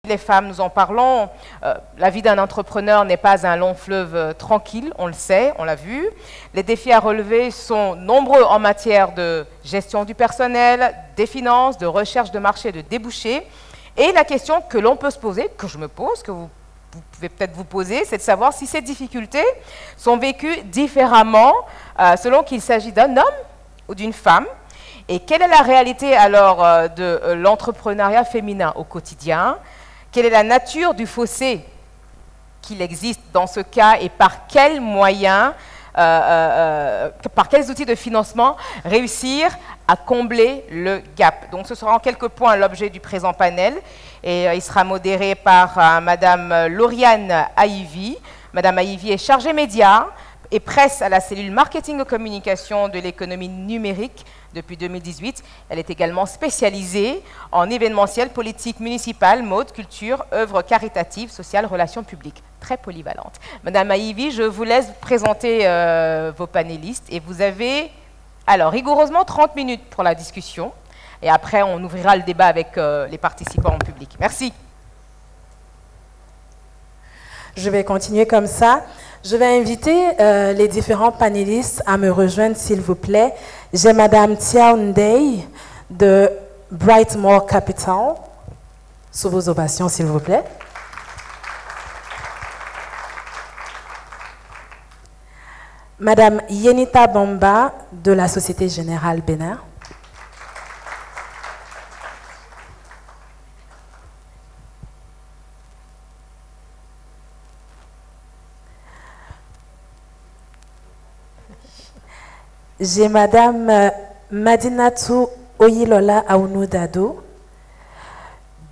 Les femmes, nous en parlons. La vie d'un entrepreneur n'est pas un long fleuve tranquille, on le sait, on l'a vu. Les défis à relever sont nombreux en matière de gestion du personnel, des finances, de recherche de marché, de débouchés. Et la question que l'on peut se poser, que je me pose, que vous pouvez peut-être vous poser, c'est de savoir si ces difficultés sont vécues différemment selon qu'il s'agit d'un homme ou d'une femme. Et quelle est la réalité alors de l'entrepreneuriat féminin au quotidien? Quelle est la nature du fossé qu'il existe dans ce cas et par quels moyens, par quels outils de financement réussir à combler le gap? Donc ce sera en quelques points l'objet du présent panel et il sera modéré par Madame Lauriane Aïvi. Madame Aïvi est chargée médias et presse à la cellule marketing et communication de l'économie numérique depuis 2018. Elle est également spécialisée en événementiel, politique municipale, mode, culture, œuvres caritatives, sociales, relations publiques. Très polyvalente. Madame Aïvi, je vous laisse présenter vos panélistes et vous avez alors rigoureusement 30 minutes pour la discussion et après on ouvrira le débat avec les participants en public. Merci. Je vais continuer comme ça. Je vais inviter les différents panélistes à me rejoindre, s'il vous plaît. J'ai Madame Tia Ndei de Brightmore Capital. Sous vos ovations, s'il vous plaît. Madame Yenita Bamba de la Société Générale Bénin. J'ai Madame Madinatou Oyilola Aounou-Dado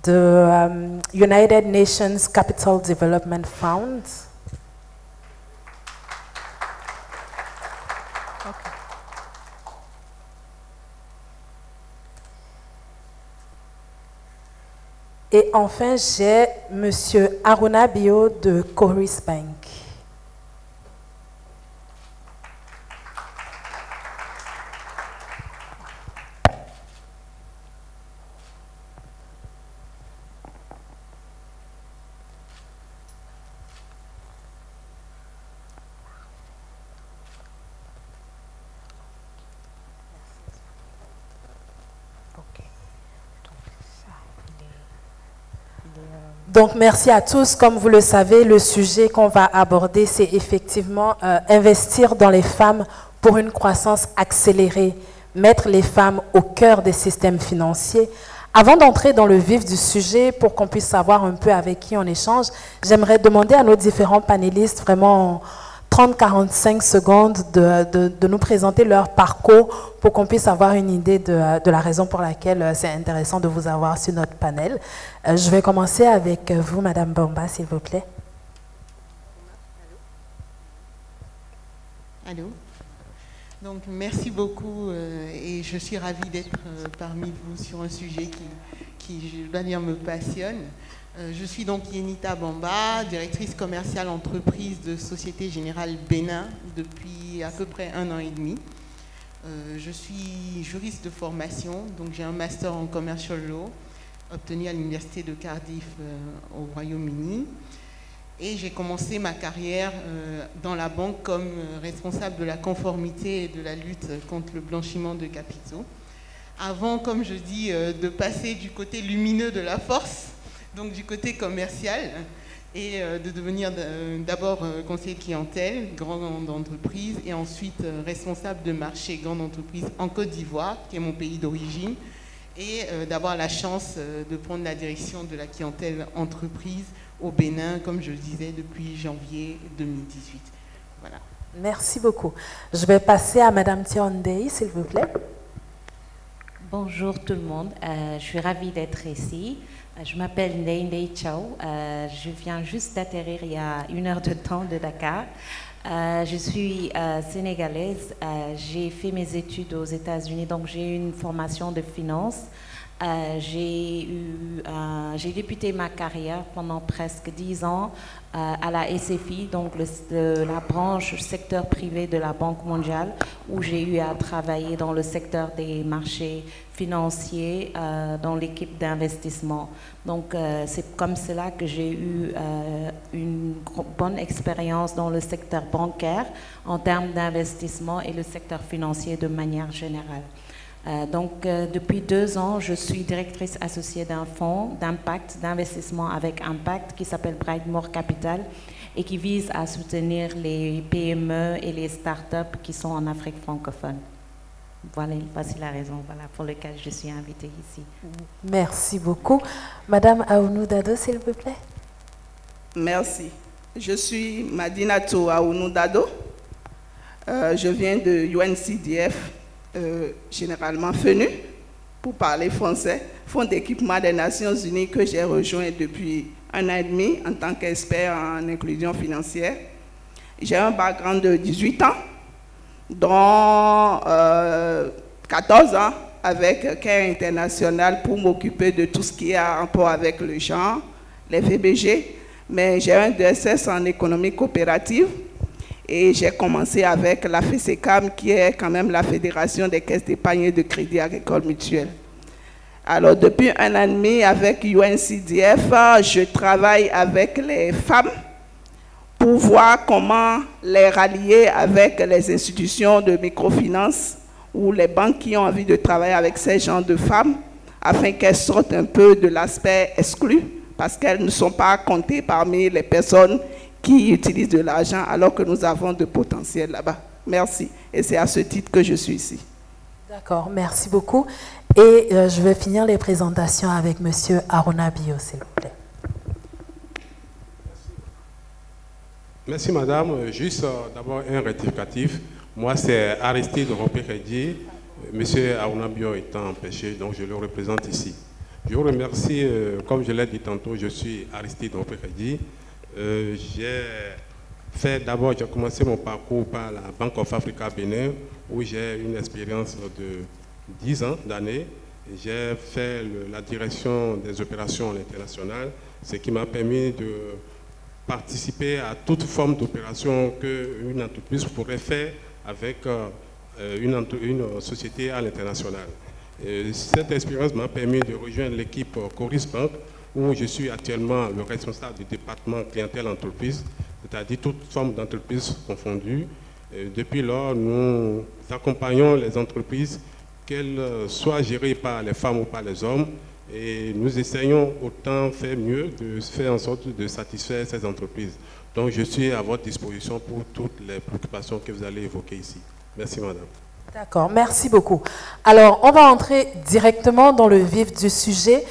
de United Nations Capital Development Fund. Okay. Et enfin, j'ai Monsieur Aruna Bio de Coris Bank. Donc, merci à tous. Comme vous le savez, le sujet qu'on va aborder, c'est effectivement investir dans les femmes pour une croissance accélérée, mettre les femmes au cœur des systèmes financiers. Avant d'entrer dans le vif du sujet, pour qu'on puisse savoir un peu avec qui on échange, j'aimerais demander à nos différents panélistes vraiment 30-45 secondes de nous présenter leur parcours pour qu'on puisse avoir une idée de la raison pour laquelle c'est intéressant de vous avoir sur notre panel. Je vais commencer avec vous, Madame Bamba, s'il vous plaît. Allô. Donc, merci beaucoup et je suis ravie d'être parmi vous sur un sujet qui, je dois dire, me passionne. Je suis donc Yenita Bamba, directrice commerciale entreprise de Société Générale Bénin depuis à peu près 1 an et demi. Je suis juriste de formation, donc j'ai un master en commercial law obtenu à l'université de Cardiff au Royaume-Uni. Et j'ai commencé ma carrière dans la banque comme responsable de la conformité et de la lutte contre le blanchiment de capitaux. Avant, comme je dis, de passer du côté lumineux de la force, donc du côté commercial, et de devenir d'abord conseiller clientèle, grande entreprise, et ensuite responsable de marché grande entreprise en Côte d'Ivoire, qui est mon pays d'origine, et d'avoir la chance de prendre la direction de la clientèle entreprise au Bénin, comme je le disais, depuis janvier 2018. Voilà. Merci beaucoup. Je vais passer à Madame Tiondei, s'il vous plaît. Bonjour tout le monde, je suis ravie d'être ici. Je m'appelle Ndei Chao, je viens juste d'atterrir il y a 1 heure de temps de Dakar. Je suis sénégalaise. J'ai fait mes études aux États-Unis, donc j'ai eu une formation de finance. J'ai débuté ma carrière pendant presque 10 ans à la SFI, donc la branche secteur privé de la Banque mondiale, où j'ai eu à travailler dans le secteur des marchés financiers, dans l'équipe d'investissement. Donc c'est comme cela que j'ai eu une bonne expérience dans le secteur bancaire en termes d'investissement et le secteur financier de manière générale. Depuis 2 ans, je suis directrice associée d'un fonds d'impact, d'investissement avec impact qui s'appelle Brightmore Capital et qui vise à soutenir les PME et les startups qui sont en Afrique francophone. Voilà, voici la raison pour laquelle je suis invitée ici. Merci beaucoup. Madame Aounou Dado, s'il vous plaît. Merci. Je suis Madinatou Aounou Dado. Je viens de UNCDF. Généralement FENU, pour parler français, Fonds d'équipement des Nations Unies que j'ai rejoint depuis 1 an et demi en tant qu'expert en inclusion financière. J'ai un background de 18 ans, dont 14 ans avec Care International pour m'occuper de tout ce qui a rapport avec le genre, les VBG, mais j'ai un DSS en économie coopérative. Et j'ai commencé avec la FECECAM, qui est quand même la Fédération des caisses d'épargne et de crédit agricole mutuel. Alors, depuis 1 an et demi, avec UNCDF, je travaille avec les femmes pour voir comment les rallier avec les institutions de microfinance ou les banques qui ont envie de travailler avec ces gens de femmes, afin qu'elles sortent un peu de l'aspect exclu, parce qu'elles ne sont pas comptées parmi les personnes qui utilisent de l'argent alors que nous avons de potentiel là-bas. Merci. Et c'est à ce titre que je suis ici. D'accord, merci beaucoup. Et je vais finir les présentations avec M. Aruna Bio, s'il vous plaît. Merci, madame. Juste d'abord un rectificatif. Moi, c'est Aristide Ropé-Khedji. M. Aruna Bio étant empêché, donc je le représente ici. Je vous remercie. Comme je l'ai dit tantôt, je suis Aristide Ropé-Khedji. J'ai commencé mon parcours par la Bank of Africa Bénin, où j'ai une expérience de 10 ans d'années. J'ai fait la direction des opérations à l'international, ce qui m'a permis de participer à toute forme d'opération qu'une entreprise pourrait faire avec une société à l'international. Cette expérience m'a permis de rejoindre l'équipe Coris Bank, où je suis actuellement le responsable du département clientèle entreprise, c'est-à-dire toute forme d'entreprise confondue. Depuis lors, nous accompagnons les entreprises, qu'elles soient gérées par les femmes ou par les hommes, et nous essayons autant faire mieux, de faire en sorte de satisfaire ces entreprises. Donc je suis à votre disposition pour toutes les préoccupations que vous allez évoquer ici. Merci, madame. D'accord, merci beaucoup. Alors, on va entrer directement dans le vif du sujet.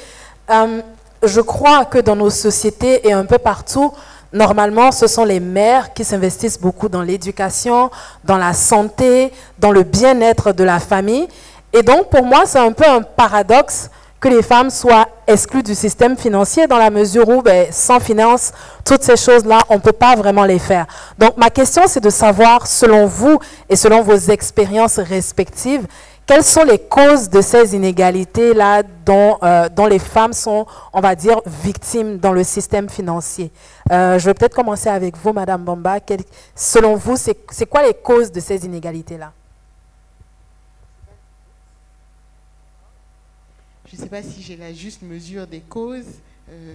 Je crois que dans nos sociétés et un peu partout, normalement, ce sont les mères qui s'investissent beaucoup dans l'éducation, dans la santé, dans le bien-être de la famille. Et donc, pour moi, c'est un peu un paradoxe que les femmes soient exclues du système financier dans la mesure où, sans finance, toutes ces choses-là, on ne peut pas vraiment les faire. Donc, ma question, c'est de savoir, selon vous et selon vos expériences respectives, quelles sont les causes de ces inégalités-là dont les femmes sont, on va dire, victimes dans le système financier? Je vais peut-être commencer avec vous, Madame Bamba. Selon vous, c'est quoi les causes de ces inégalités-là? Je ne sais pas si j'ai la juste mesure des causes.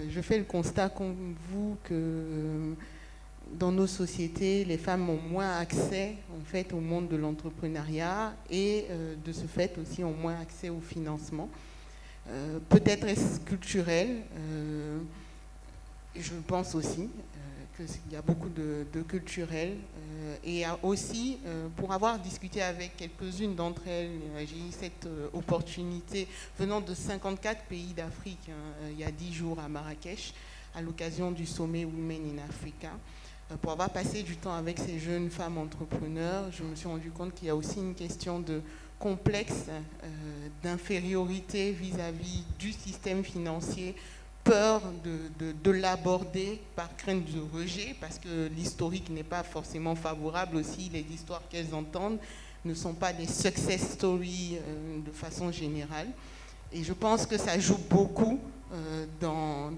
Je fais le constat comme vous que dans nos sociétés, les femmes ont moins accès en fait, au monde de l'entrepreneuriat et de ce fait aussi ont moins accès au financement. Peut-être est-ce culturel, je pense aussi qu'il y a beaucoup de culturel. Et aussi, pour avoir discuté avec quelques-unes d'entre elles, j'ai eu cette opportunité venant de 54 pays d'Afrique, il y a 10 jours à Marrakech, à l'occasion du sommet Women in Africa. Pour avoir passé du temps avec ces jeunes femmes entrepreneurs, je me suis rendu compte qu'il y a aussi une question de complexe d'infériorité vis-à-vis du système financier peur de l'aborder par crainte de rejet, parce que l'historique n'est pas forcément favorable aussi. Les histoires qu'elles entendent ne sont pas des success stories de façon générale. Et je pense que ça joue beaucoup dans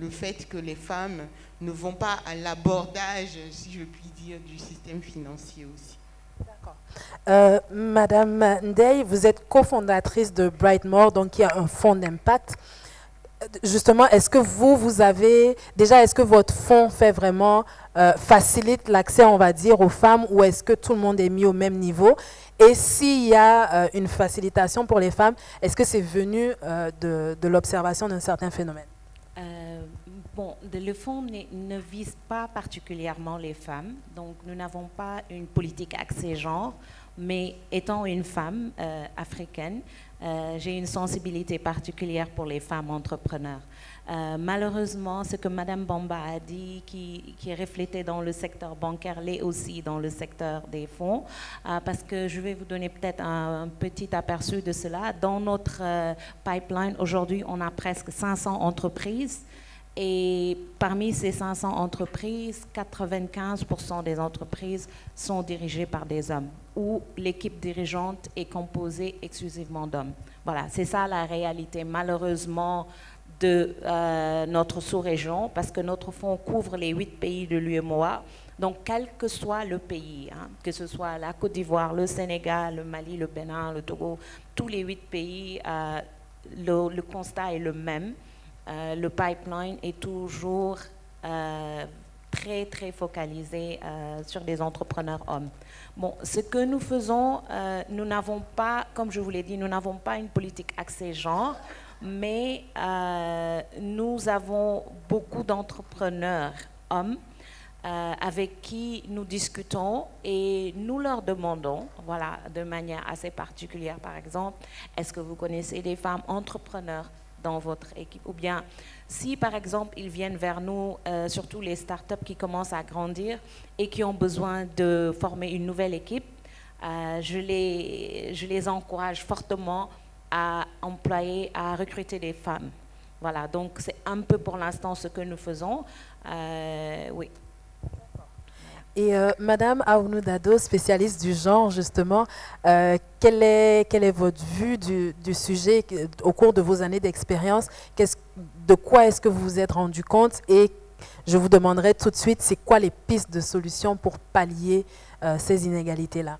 le fait que les femmes ne vont pas à l'abordage, si je puis dire, du système financier aussi. D'accord. Madame Ndeye, vous êtes cofondatrice de Brightmore, donc il y a un fonds d'impact. Justement, est-ce que vous avez, déjà, est-ce que votre fonds fait vraiment, facilite l'accès, on va dire, aux femmes, ou est-ce que tout le monde est mis au même niveau? Et s'il y a une facilitation pour les femmes, est-ce que c'est venu de l'observation d'un certain phénomène? Bon, le fonds ne vise pas particulièrement les femmes, donc nous n'avons pas une politique axée genre, mais étant une femme africaine, j'ai une sensibilité particulière pour les femmes entrepreneurs. Malheureusement, ce que Madame Bamba a dit, qui est reflété dans le secteur bancaire, l'est aussi dans le secteur des fonds, parce que je vais vous donner peut-être un petit aperçu de cela. Dans notre pipeline, aujourd'hui, on a presque 500 entreprises. Et parmi ces 500 entreprises, 95% des entreprises sont dirigées par des hommes, où l'équipe dirigeante est composée exclusivement d'hommes. Voilà, c'est ça la réalité, malheureusement, de notre sous-région, parce que notre fonds couvre les 8 pays de l'UEMOA. Donc, quel que soit le pays, hein, que ce soit la Côte d'Ivoire, le Sénégal, le Mali, le Bénin, le Togo, tous les 8 pays, le constat est le même. Le pipeline est toujours très, très focalisé sur des entrepreneurs hommes. Bon, ce que nous faisons, nous n'avons pas, comme je vous l'ai dit, nous n'avons pas une politique axée genre, mais nous avons beaucoup d'entrepreneurs hommes avec qui nous discutons et nous leur demandons, voilà, de manière assez particulière, par exemple, est-ce que vous connaissez des femmes entrepreneurs dans votre équipe, ou bien si par exemple ils viennent vers nous, surtout les startups qui commencent à grandir et qui ont besoin de former une nouvelle équipe, je les encourage fortement à employer, à recruter des femmes. Voilà, donc c'est un peu pour l'instant ce que nous faisons. Oui. Et Madame Aounou Dado, spécialiste du genre, justement, quelle est votre vue du sujet au cours de vos années d'expérience? De quoi est-ce que vous vous êtes rendu compte? Et je vous demanderai tout de suite, c'est quoi les pistes de solutions pour pallier ces inégalités-là?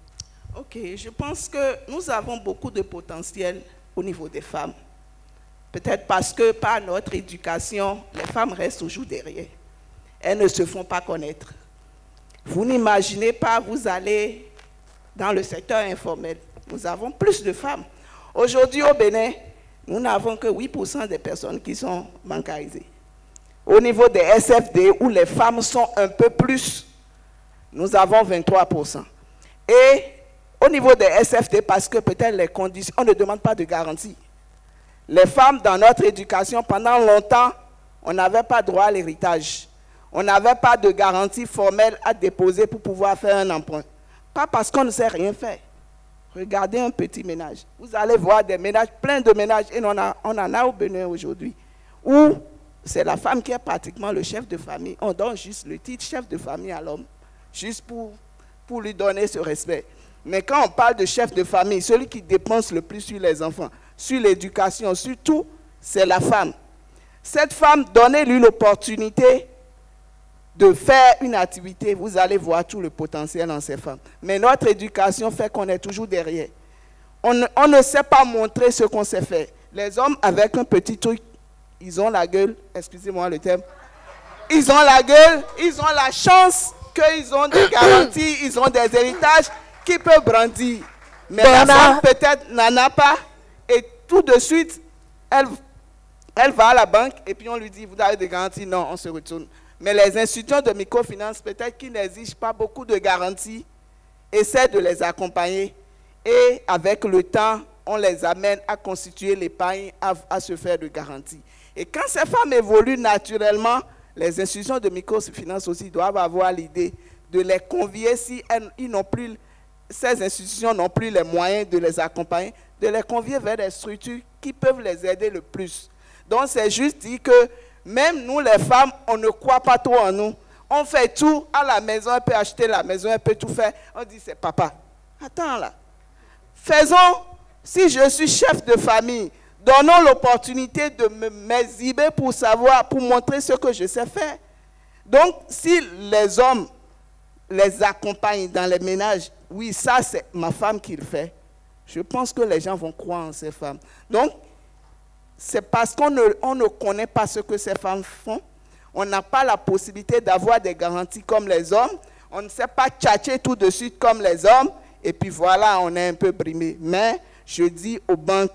Ok, je pense que nous avons beaucoup de potentiel au niveau des femmes. Peut-être parce que par notre éducation, les femmes restent toujours derrière. Elles ne se font pas connaître. Vous n'imaginez pas, vous allez dans le secteur informel. Nous avons plus de femmes. Aujourd'hui, au Bénin, nous n'avons que 8% des personnes qui sont bancarisées. Au niveau des SFD, où les femmes sont un peu plus, nous avons 23%. Et au niveau des SFD, parce que peut-être les conditions, on ne demande pas de garantie. Les femmes, dans notre éducation, pendant longtemps, on n'avait pas droit à l'héritage. On n'avait pas de garantie formelle à déposer pour pouvoir faire un emprunt. Pas parce qu'on ne sait rien faire. Regardez un petit ménage. Vous allez voir des ménages, plein de ménages, et on en a au Bénin aujourd'hui, où c'est la femme qui est pratiquement le chef de famille. On donne juste le titre chef de famille à l'homme, juste pour lui donner ce respect. Mais quand on parle de chef de famille, celui qui dépense le plus sur les enfants, sur l'éducation, sur tout, c'est la femme. Cette femme, donnez-lui l'opportunité de faire une activité, vous allez voir tout le potentiel dans ces femmes. Mais notre éducation fait qu'on est toujours derrière. On ne sait pas montrer ce qu'on sait faire. Les hommes, avec un petit truc, ils ont la gueule, excusez-moi le terme, ils ont la gueule, ils ont la chance qu'ils ont des garanties, ils ont des héritages qui peuvent brandir. Mais la femme, peut-être, n'en a pas, et tout de suite, elle va à la banque, et puis on lui dit, vous avez des garanties? Non, on se retourne. Mais les institutions de microfinance, peut-être qui n'exigent pas beaucoup de garanties, essaient de les accompagner. Et avec le temps, on les amène à constituer l'épargne, à se faire de garanties. Et quand ces femmes évoluent naturellement, les institutions de microfinance aussi doivent avoir l'idée de les convier, si ces institutions n'ont plus les moyens de les accompagner, de les convier vers des structures qui peuvent les aider le plus. Donc c'est juste dit que même nous les femmes, on ne croit pas trop en nous. On fait tout à la maison, elle peut acheter la maison, elle peut tout faire. On dit c'est papa. Attends là. Faisons, si je suis chef de famille, donnons l'opportunité de m'exhiber pour savoir, pour montrer ce que je sais faire. Donc si les hommes les accompagnent dans les ménages, oui, ça c'est ma femme qui le fait. Je pense que les gens vont croire en ces femmes. Donc, c'est parce qu'on ne connaît pas ce que ces femmes font. On n'a pas la possibilité d'avoir des garanties comme les hommes. On ne sait pas tchatcher tout de suite comme les hommes. Et puis voilà, on est un peu brimé. Mais je dis aux banques,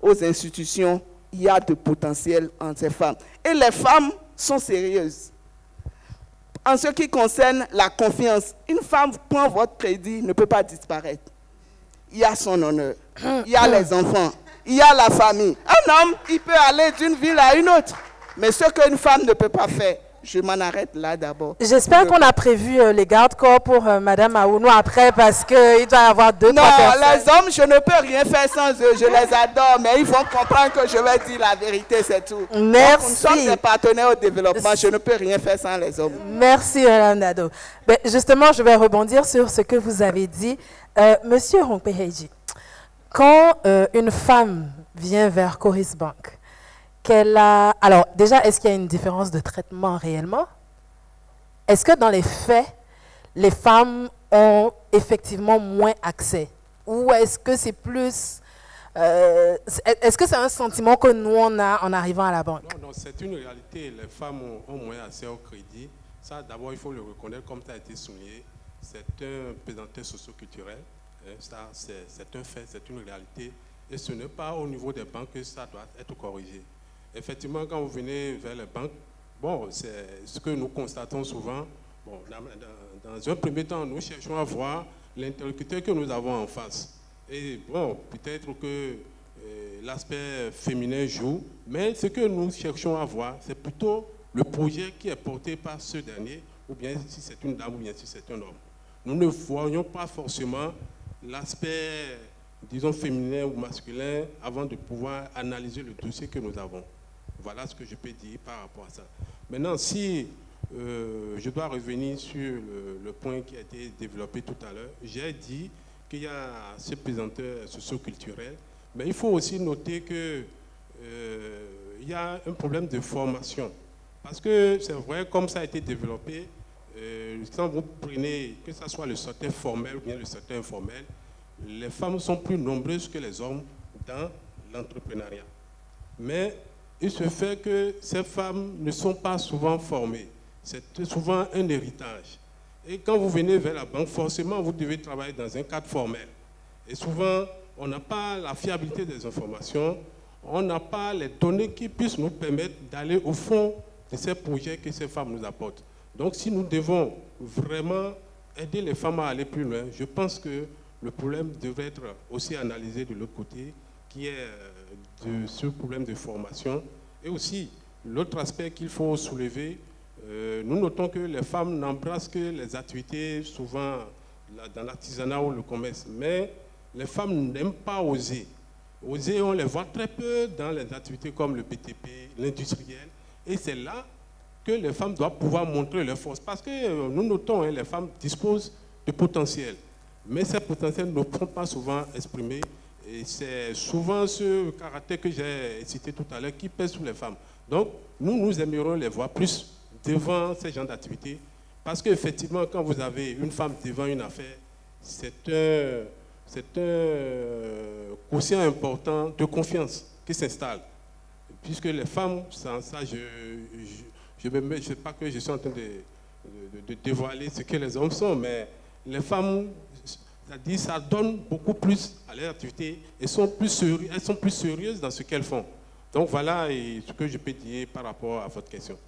aux institutions, il y a de potentiel en ces femmes. Et les femmes sont sérieuses. En ce qui concerne la confiance, une femme prend votre crédit, ne peut pas disparaître. Il y a son honneur, il y a les enfants, il y a la famille. Un homme, il peut aller d'une ville à une autre. Mais ce qu'une femme ne peut pas faire, je m'en arrête là d'abord. J'espère qu'on a prévu les garde-corps pour Madame Aounou après, parce qu'il doit y avoir deux, trois personnes. Non, les hommes, je ne peux rien faire sans eux. Je les adore, mais ils vont comprendre que je vais dire la vérité, c'est tout. Merci. Donc, nous sommes des partenaires au développement. Je ne peux rien faire sans les hommes. Merci, Madame Nado. Ben, justement, je vais rebondir sur ce que vous avez dit. Monsieur Rongpeheji, quand une femme vient vers Coris Bank, qu'elle a... Alors, déjà, est-ce qu'il y a une différence de traitement réellement? Est-ce que dans les faits, les femmes ont effectivement moins accès? Ou est-ce que c'est plus... est-ce que c'est un sentiment que nous, on a en arrivant à la banque? Non, non, c'est une réalité. Les femmes ont moins accès au crédit. Ça, d'abord, il faut le reconnaître, comme ça a été souligné. C'est un présenté socio-culturel. Ça, c'est un fait, c'est une réalité. Et ce n'est pas au niveau des banques que ça doit être corrigé. Effectivement, quand vous venez vers les banques, bon, c'est ce que nous constatons souvent. Bon, dans un premier temps, nous cherchons à voir l'interlocuteur que nous avons en face. Et bon, peut-être que l'aspect féminin joue, mais ce que nous cherchons à voir, c'est plutôt le projet qui est porté par ce dernier, ou bien si c'est une dame, ou bien si c'est un homme. Nous ne voyons pas forcément l'aspect, disons, féminin ou masculin avant de pouvoir analyser le dossier que nous avons. Voilà ce que je peux dire par rapport à ça. Maintenant, si je dois revenir sur le point qui a été développé tout à l'heure, j'ai dit qu'il y a ce présenteur socio-culturel, mais il faut aussi noter qu'il y a un problème de formation. Parce que c'est vrai, comme ça a été développé, quand vous prenez, que ce soit le secteur formel ou bien le secteur informel, les femmes sont plus nombreuses que les hommes dans l'entrepreneuriat. Mais il se fait que ces femmes ne sont pas souvent formées. C'est souvent un héritage. Et quand vous venez vers la banque, forcément, vous devez travailler dans un cadre formel. Et souvent, on n'a pas la fiabilité des informations, on n'a pas les données qui puissent nous permettre d'aller au fond de ces projets que ces femmes nous apportent. Donc, si nous devons vraiment aider les femmes à aller plus loin, je pense que le problème devrait être aussi analysé de l'autre côté, qui est de ce problème de formation. Et aussi, l'autre aspect qu'il faut soulever, nous notons que les femmes n'embrassent que les activités souvent dans l'artisanat ou le commerce, mais les femmes n'aiment pas oser. Oser, on les voit très peu dans les activités comme le BTP, l'industriel, et c'est là que les femmes doivent pouvoir montrer leur force. Parce que nous notons, les femmes disposent de potentiel, mais ces potentiels ne sont pas souvent exprimés. Et c'est souvent ce caractère que j'ai cité tout à l'heure qui pèse sur les femmes. Donc, nous aimerions les voir plus devant ces genres d'activités. Parce qu'effectivement, quand vous avez une femme devant une affaire, c'est un quotient important de confiance qui s'installe. Puisque les femmes, sans ça, je ne sais pas que je suis en train de dévoiler ce que les hommes sont, mais les femmes, c'est-à-dire ça donne beaucoup plus à leur activité et elles sont plus sérieuses dans ce qu'elles font. Donc voilà ce que je peux dire par rapport à votre question.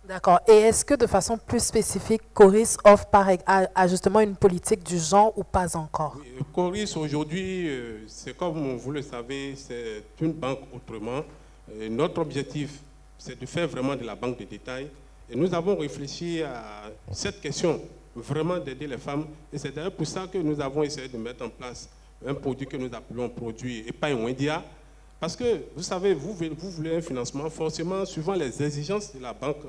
D'accord. Et est-ce que de façon plus spécifique, Coris offre a justement une politique du genre ou pas encore? Oui, Coris aujourd'hui, c'est comme vous le savez, c'est une banque autrement. Et notre objectif, c'est de faire vraiment de la banque de détail. Et nous avons réfléchi à cette question, vraiment d'aider les femmes. Et c'est d'ailleurs pour ça que nous avons essayé de mettre en place un produit que nous appelons produit Épargne Wendia. Parce que, vous savez, vous voulez un financement, forcément, suivant les exigences de la Banque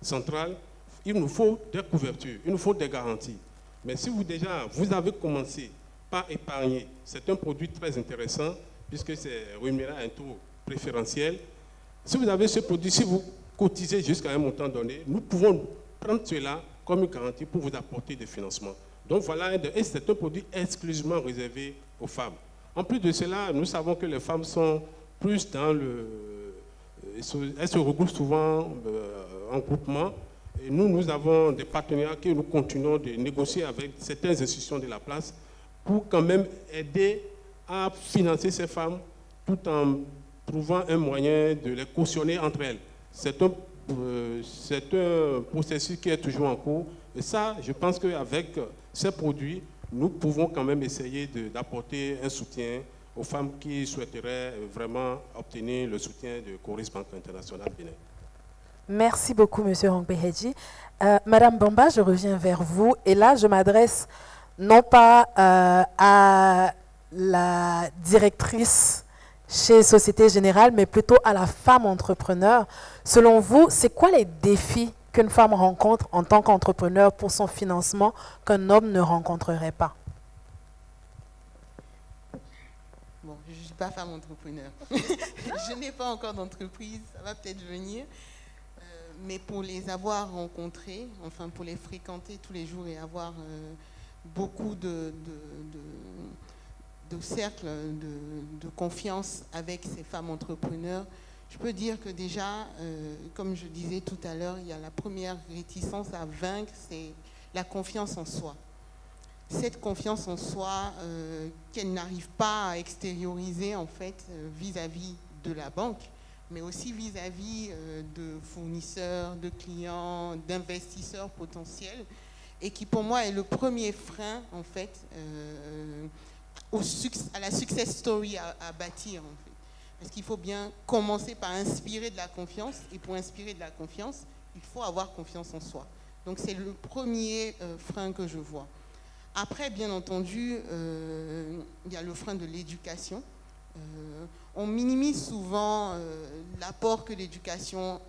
centrale, il nous faut des couvertures, il nous faut des garanties. Mais si vous avez commencé par épargner, c'est un produit très intéressant, puisque c'est rémunéré à un taux préférentiel. Si vous avez ce produit, si vous cotisez jusqu'à un montant donné, nous pouvons prendre cela comme une garantie pour vous apporter des financements. Donc voilà, et c'est un produit exclusivement réservé aux femmes. En plus de cela, nous savons que les femmes sont plus dans elles se regroupent souvent en groupement. Et nous avons des partenaires que nous continuons de négocier avec certaines institutions de la place pour quand même aider à financer ces femmes tout en trouvant un moyen de les cautionner entre elles. C'est un processus qui est toujours en cours. Et ça, je pense qu'avec ces produits, nous pouvons quand même essayer d'apporter un soutien aux femmes qui souhaiteraient vraiment obtenir le soutien de Coris Banque Internationale Bénin. Merci beaucoup, M. Rongbe-Hedji. Madame Bamba, je reviens vers vous. Et là, je m'adresse non pas à la directrice chez Société Générale, mais plutôt à la femme entrepreneur. Selon vous, c'est quoi les défis qu'une femme rencontre en tant qu'entrepreneur pour son financement qu'un homme ne rencontrerait pas? Bon, je ne suis pas femme entrepreneur. Je n'ai pas encore d'entreprise, ça va peut-être venir. Mais pour les avoir rencontrés, enfin pour les fréquenter tous les jours et avoir beaucoup de cercles de confiance avec ces femmes entrepreneurs, je peux dire que déjà, comme je disais tout à l'heure, il y a la première réticence à vaincre, c'est la confiance en soi. Cette confiance en soi qu'elle n'arrive pas à extérioriser en fait vis-à-vis de la banque, mais aussi vis-à-vis de fournisseurs, de clients, d'investisseurs potentiels, et qui pour moi est le premier frein en fait à la success story à bâtir en fait. Parce qu'il faut bien commencer par inspirer de la confiance, et pour inspirer de la confiance, il faut avoir confiance en soi. Donc c'est le premier frein que je vois. Après, bien entendu, il y a le frein de l'éducation. On minimise souvent l'apport que l'éducation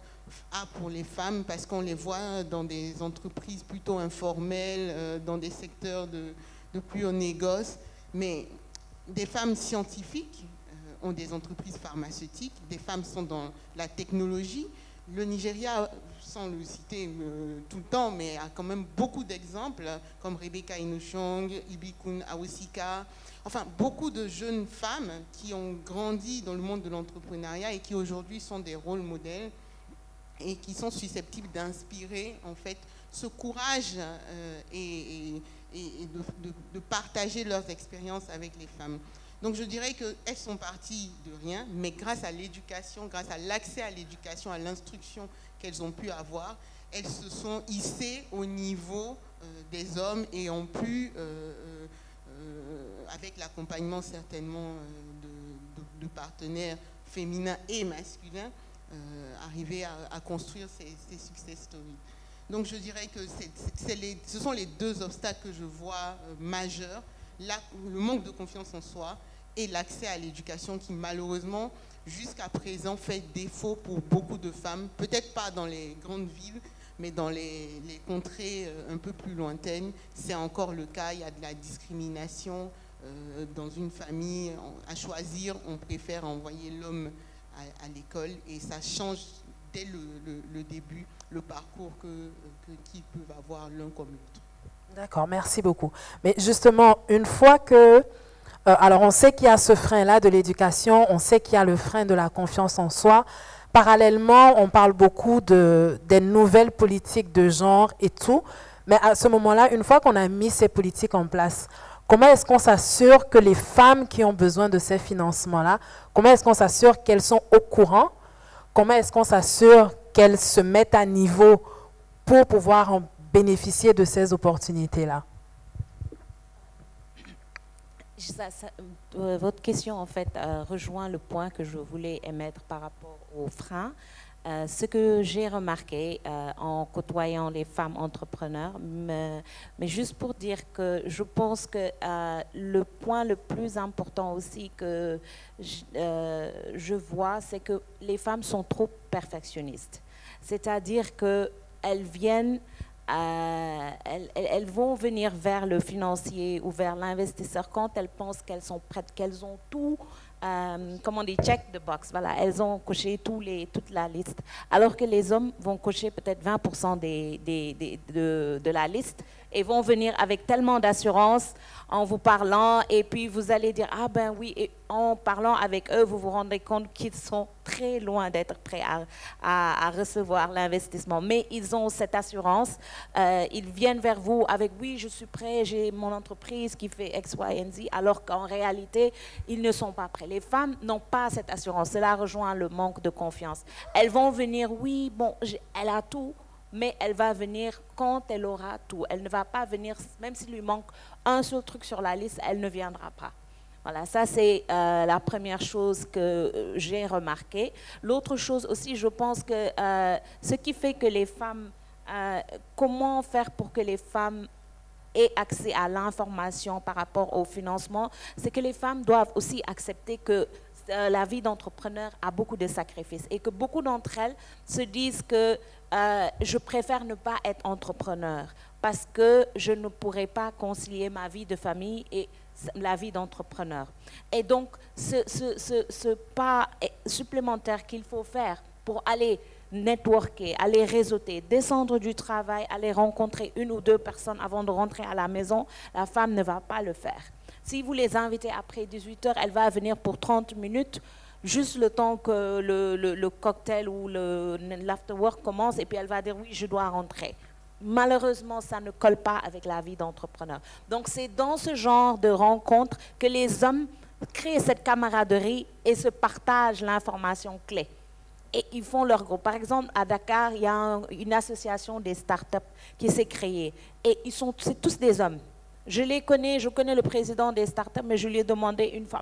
a pour les femmes parce qu'on les voit dans des entreprises plutôt informelles, dans des secteurs de plus haut négoce. Mais des femmes scientifiques ont des entreprises pharmaceutiques, des femmes sont dans la technologie. Le Nigeria, sans le citer tout le temps, mais a quand même beaucoup d'exemples, comme Rebecca Inuchong, Ibikun Awosika, enfin beaucoup de jeunes femmes qui ont grandi dans le monde de l'entrepreneuriat et qui aujourd'hui sont des rôles modèles et qui sont susceptibles d'inspirer en fait ce courage et de partager leurs expériences avec les femmes. Donc je dirais qu'elles sont parties de rien, mais grâce à l'éducation, grâce à l'accès à l'éducation, à l'instruction qu'elles ont pu avoir, elles se sont hissées au niveau des hommes et ont pu, avec l'accompagnement certainement de partenaires féminins et masculins, arriver à construire ces success stories. Donc je dirais que ce sont les deux obstacles que je vois majeurs, le manque de confiance en soi et l'accès à l'éducation qui malheureusement jusqu'à présent fait défaut pour beaucoup de femmes, peut-être pas dans les grandes villes, mais dans les contrées un peu plus lointaines, c'est encore le cas. Il y a de la discrimination dans une famille. À choisir, on préfère envoyer l'homme à l'école et ça change dès le début le parcours qu'ils peuvent avoir l'un comme l'autre. D'accord, merci beaucoup. Mais justement, une fois que... alors, on sait qu'il y a ce frein-là de l'éducation, on sait qu'il y a le frein de la confiance en soi. Parallèlement, on parle beaucoup des nouvelles politiques de genre et tout. Mais à ce moment-là, une fois qu'on a mis ces politiques en place, comment est-ce qu'on s'assure que les femmes qui ont besoin de ces financements-là, comment est-ce qu'on s'assure qu'elles sont au courant? Comment est-ce qu'on s'assure qu'elles se mettent à niveau pour pouvoir en bénéficier de ces opportunités-là? Votre question, en fait, rejoint le point que je voulais émettre par rapport aux freins. Ce que j'ai remarqué en côtoyant les femmes entrepreneurs, mais juste pour dire que je pense que le point le plus important aussi que je vois, c'est que les femmes sont trop perfectionnistes. C'est-à-dire qu'elles viennent... elles vont venir vers le financier ou vers l'investisseur quand elles pensent qu'elles sont prêtes, qu'elles ont tout, comme on dit, check the box. Voilà, elles ont coché toute la liste. Alors que les hommes vont cocher peut-être 20% de la liste et vont venir avec tellement d'assurance en vous parlant, et puis vous allez dire, ah ben oui, et en parlant avec eux, vous vous rendez compte qu'ils sont très loin d'être prêts à recevoir l'investissement. Mais ils ont cette assurance, ils viennent vers vous avec, oui, je suis prêt, j'ai mon entreprise qui fait X, Y, and Z, alors qu'en réalité, ils ne sont pas prêts. Les femmes n'ont pas cette assurance, cela rejoint le manque de confiance. Elles vont venir, oui, bon, elle a tout, mais elle va venir quand elle aura tout. Elle ne va pas venir, même s'il lui manque un seul truc sur la liste, elle ne viendra pas. Voilà, ça c'est la première chose que j'ai remarqué. L'autre chose aussi, je pense que ce qui fait que les femmes, comment faire pour que les femmes aient accès à l'information par rapport au financement, c'est que les femmes doivent aussi accepter que la vie d'entrepreneur a beaucoup de sacrifices et que beaucoup d'entre elles se disent que je préfère ne pas être entrepreneur parce que je ne pourrai pas concilier ma vie de famille et la vie d'entrepreneur. Et donc, ce pas supplémentaire qu'il faut faire pour aller networker, aller réseauter, descendre du travail, aller rencontrer une ou deux personnes avant de rentrer à la maison, la femme ne va pas le faire. Si vous les invitez après 18h, elle va venir pour 30 minutes, juste le temps que le cocktail ou l'afterwork commence, et puis elle va dire oui, je dois rentrer. Malheureusement, ça ne colle pas avec la vie d'entrepreneur. Donc c'est dans ce genre de rencontres que les hommes créent cette camaraderie et se partagent l'information clé. Et ils font leur groupe. Par exemple, à Dakar, il y a une association des startups qui s'est créée. Et c'est tous des hommes. Je les connais, je connais le président des startups, mais je lui ai demandé une fois,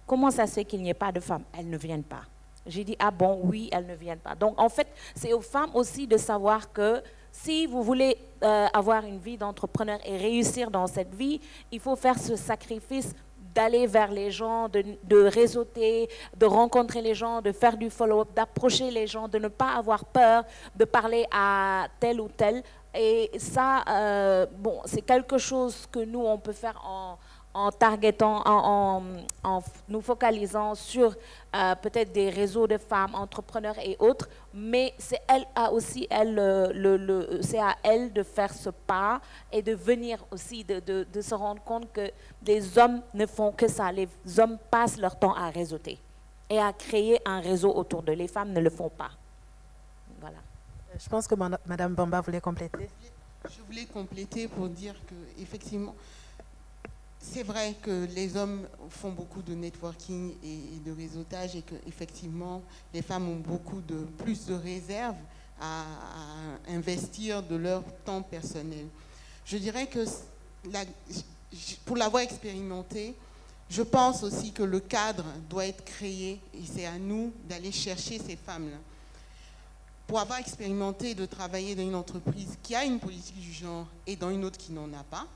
comment ça se fait qu'il n'y ait pas de femmes? Elles ne viennent pas. J'ai dit, ah bon, oui, elles ne viennent pas. Donc, en fait, c'est aux femmes aussi de savoir que si vous voulez avoir une vie d'entrepreneur et réussir dans cette vie, il faut faire ce sacrifice d'aller vers les gens, de réseauter, de rencontrer les gens, de faire du follow-up, d'approcher les gens, de ne pas avoir peur de parler à tel ou tel. Et ça, bon, c'est quelque chose que nous, on peut faire en targetant, en nous focalisant sur peut-être des réseaux de femmes, entrepreneurs et autres, mais c'est c'est à elle de faire ce pas et de venir aussi, de se rendre compte que les hommes ne font que ça. Les hommes passent leur temps à réseauter et à créer un réseau autour d'eux. Les femmes ne le font pas. Voilà. Je pense que Madame Bamba voulait compléter. Je voulais compléter pour dire qu'effectivement, c'est vrai que les hommes font beaucoup de networking et de réseautage et qu'effectivement, les femmes ont plus de réserves à investir de leur temps personnel. Je dirais que pour l'avoir expérimenté, je pense aussi que le cadre doit être créé et c'est à nous d'aller chercher ces femmes-là. Pour avoir expérimenté de travailler dans une entreprise qui a une politique du genre et dans une autre qui n'en a pas,